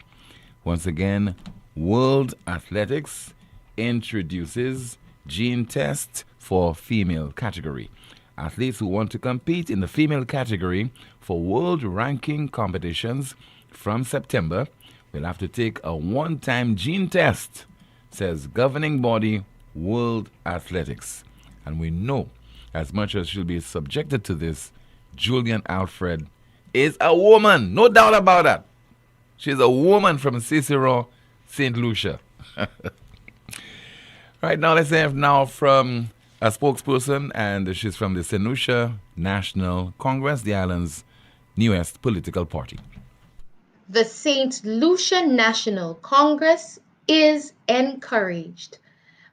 Once again, World Athletics introduces gene test for female category. Athletes who want to compete in the female category for world ranking competitions from September will have to take a one-time gene test, says governing body World Athletics. And we know, as much as she'll be subjected to this, Julian Alfred is a woman. No doubt about that. She's a woman from Cicero, St. Lucia. Right now, let's have now from a spokesperson, and she's from the St. Lucia National Congress, the island's newest political party. The St. Lucia National Congress is encouraged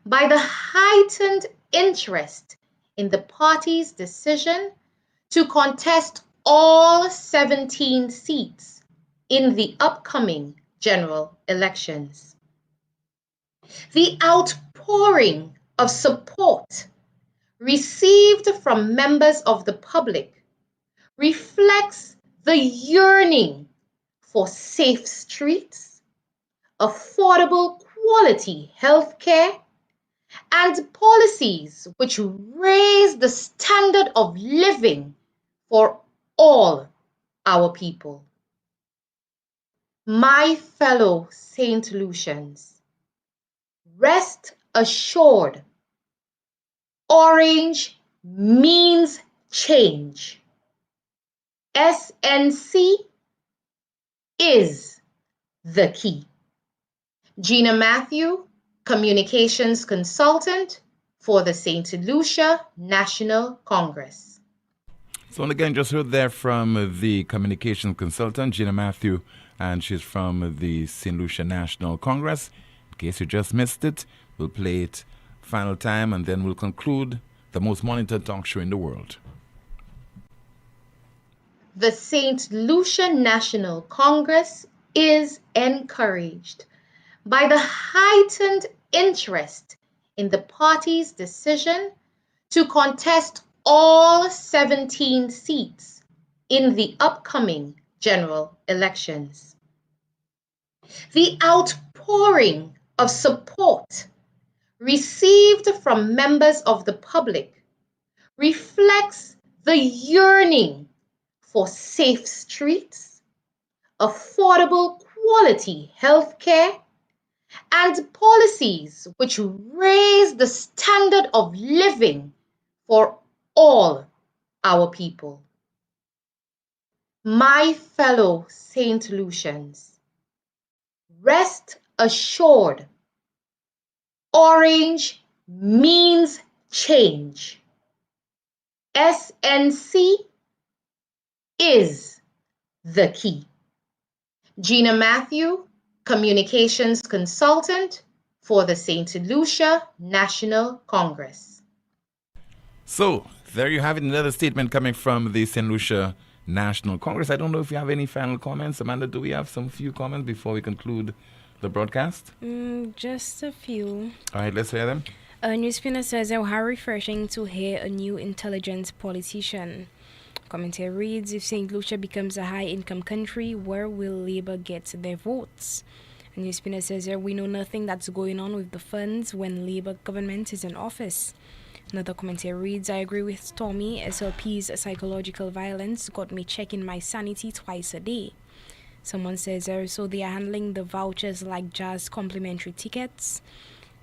by the heightened interest in the party's decision to contest all 17 seats in the upcoming general elections. The outpouring of support received from members of the public reflects the yearning for safe streets, affordable quality health care, and policies which raise the standard of living for all our people. My fellow St. Lucians, rest assured, orange means change. SNC is the key. Gina Matthew, Communications Consultant for the St. Lucia National Congress. So, and again, just heard there from the communication consultant, Gina Matthew, and she's from the St. Lucia National Congress. In case you just missed it, we'll play it final time, and then we'll conclude the most monitored talk show in the world. The St. Lucia National Congress is encouraged by the heightened interest in the party's decision to contest all 17 seats in the upcoming general elections. The outpouring of support received from members of the public reflects the yearning for safe streets, affordable quality health care, and policies which raise the standard of living for all our people. My fellow St. Lucians, rest assured, orange means change. SNC is the key. Gina Matthew, Communications Consultant for the St. Lucia National Congress. So, there you have it, another statement coming from the St. Lucia National Congress. I don't know if you have any final comments. Amanda, do we have some few comments before we conclude the broadcast? Just a few. All right, let's hear them. NewsSpin says, how refreshing to hear a new intelligent politician. Commentary reads, if St. Lucia becomes a high-income country, where will Labour get their votes? NewsSpinner says, we know nothing that's going on with the funds when Labour government is in office. Another commentary reads, I agree with Stormy. SLP's psychological violence got me checking my sanity twice a day. Someone says, so they are handling the vouchers like jazz complimentary tickets.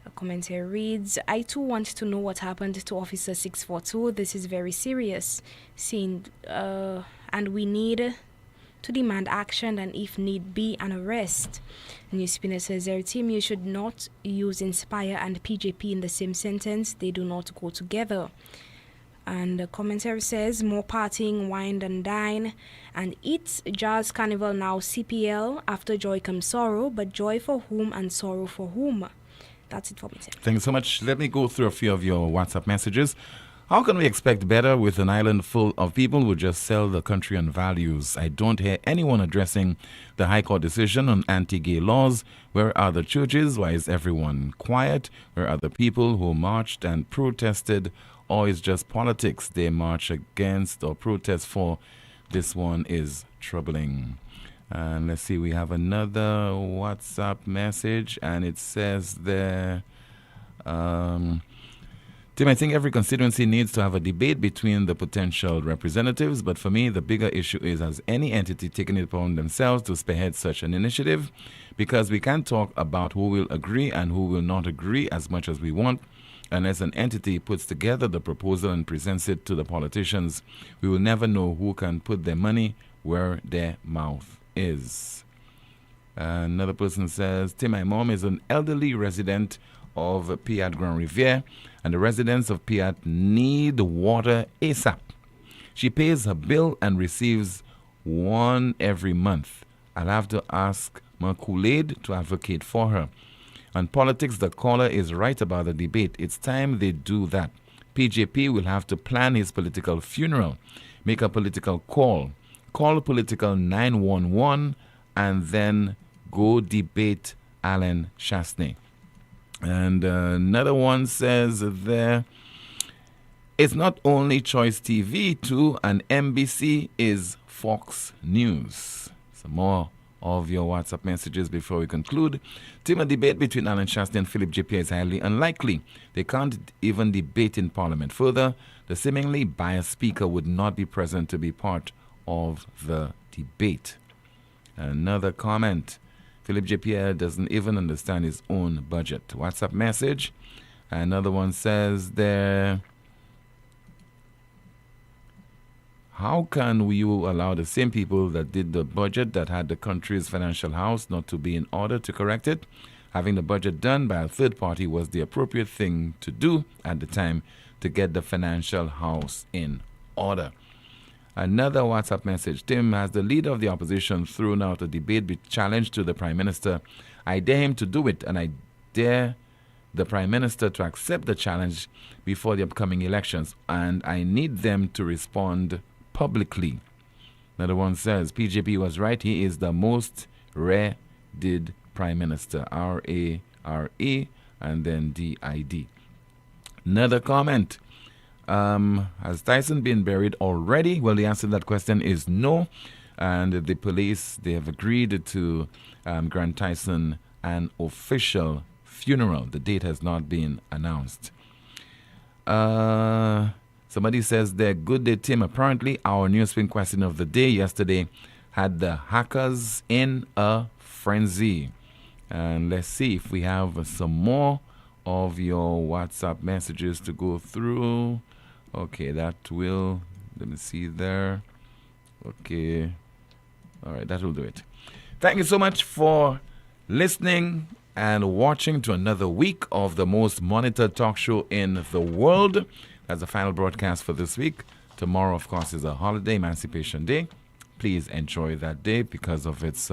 A commentary reads, I too want to know what happened to Officer 642. This is very serious. And we need to demand action and if need be, an arrest. NewsSpinner says, team, you should not use Inspire and PJP in the same sentence. They do not go together. And the commentary says, more partying, wine and dine. And it's Jazz Carnival now CPL. After joy comes sorrow, but joy for whom and sorrow for whom? That's it for me, sir. Thank you so much. Let me go through a few of your WhatsApp messages. How can we expect better with an island full of people who just sell the country on values? I don't hear anyone addressing the High Court decision on anti-gay laws. Where are the churches? Why is everyone quiet? Where are the people who marched and protested? Or is just politics they march against or protest for? This one is troubling. And let's see, we have another WhatsApp message, and it says there, Tim, I think every constituency needs to have a debate between the potential representatives, but for me, the bigger issue is, has any entity taken it upon themselves to spearhead such an initiative? Because we can't talk about who will agree and who will not agree as much as we want. Unless an entity puts together the proposal and presents it to the politicians, we will never know who can put their money where their mouth is. Another person says, Tim, my mom is an elderly resident of Piat Grand Riviere, and the residents of Piat need water ASAP. She pays her bill and receives one every month. I'll have to ask Kool-Aid to advocate for her. On politics, the caller is right about the debate. It's time they do that. PJP will have to plan his political funeral, make a political call political 911, and then go debate Alan Chastney. And another one says there, it's not only Choice TV too, and NBC is Fox News. Some more of your WhatsApp messages before we conclude. Tim, a debate between Alan Chastney and Philip J. Pierre is highly unlikely. They can't even debate in Parliament. Further, the seemingly biased speaker would not be present to be part of the debate. Another comment. Philip J. Pierre doesn't even understand his own budget. WhatsApp message. Another one says there, how can you allow the same people that did the budget, that had the country's financial house, not to be in order to correct it? Having the budget done by a third party was the appropriate thing to do at the time to get the financial house in order. Another WhatsApp message. Tim, as the leader of the opposition thrown out a debate be challenged to the Prime Minister, I dare him to do it, and I dare the Prime Minister to accept the challenge before the upcoming elections, and I need them to respond publicly. Another one says, PJP was right. He is the most rare-did Prime Minister. R-A-R-E and then D-I-D. Another comment. Has Tyson been buried already? Well, the answer to that question is no. And the police, they have agreed to grant Tyson an official funeral. The date has not been announced. Somebody says there, good day, Tim. Apparently, our NewsSpin question of the day yesterday had the hackers in a frenzy. And let's see if we have some more of your WhatsApp messages to go through. Okay, that will, let me see there. Okay. All right, that will do it. Thank you so much for listening and watching to another week of the most monitored talk show in the world. That's the final broadcast for this week. Tomorrow, of course, is a holiday, Emancipation Day. Please enjoy that day because of its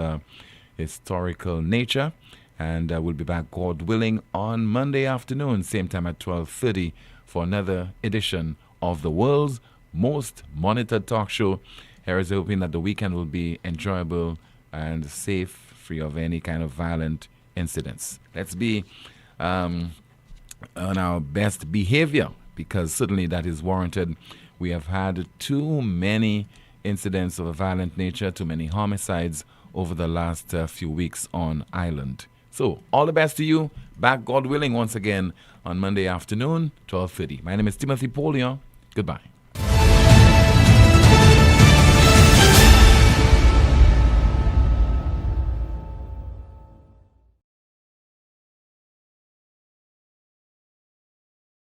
historical nature. And we'll be back, God willing, on Monday afternoon, same time at 12:30 for another edition of the world's most monitored talk show. Here is hoping that the weekend will be enjoyable and safe, free of any kind of violent incidents. Let's be on our best behavior because certainly that is warranted. We have had too many incidents of a violent nature, too many homicides over the last few weeks on island. So, all the best to you. Back, God willing, once again on Monday afternoon, 12:30. My name is Timothy Poleon. Goodbye.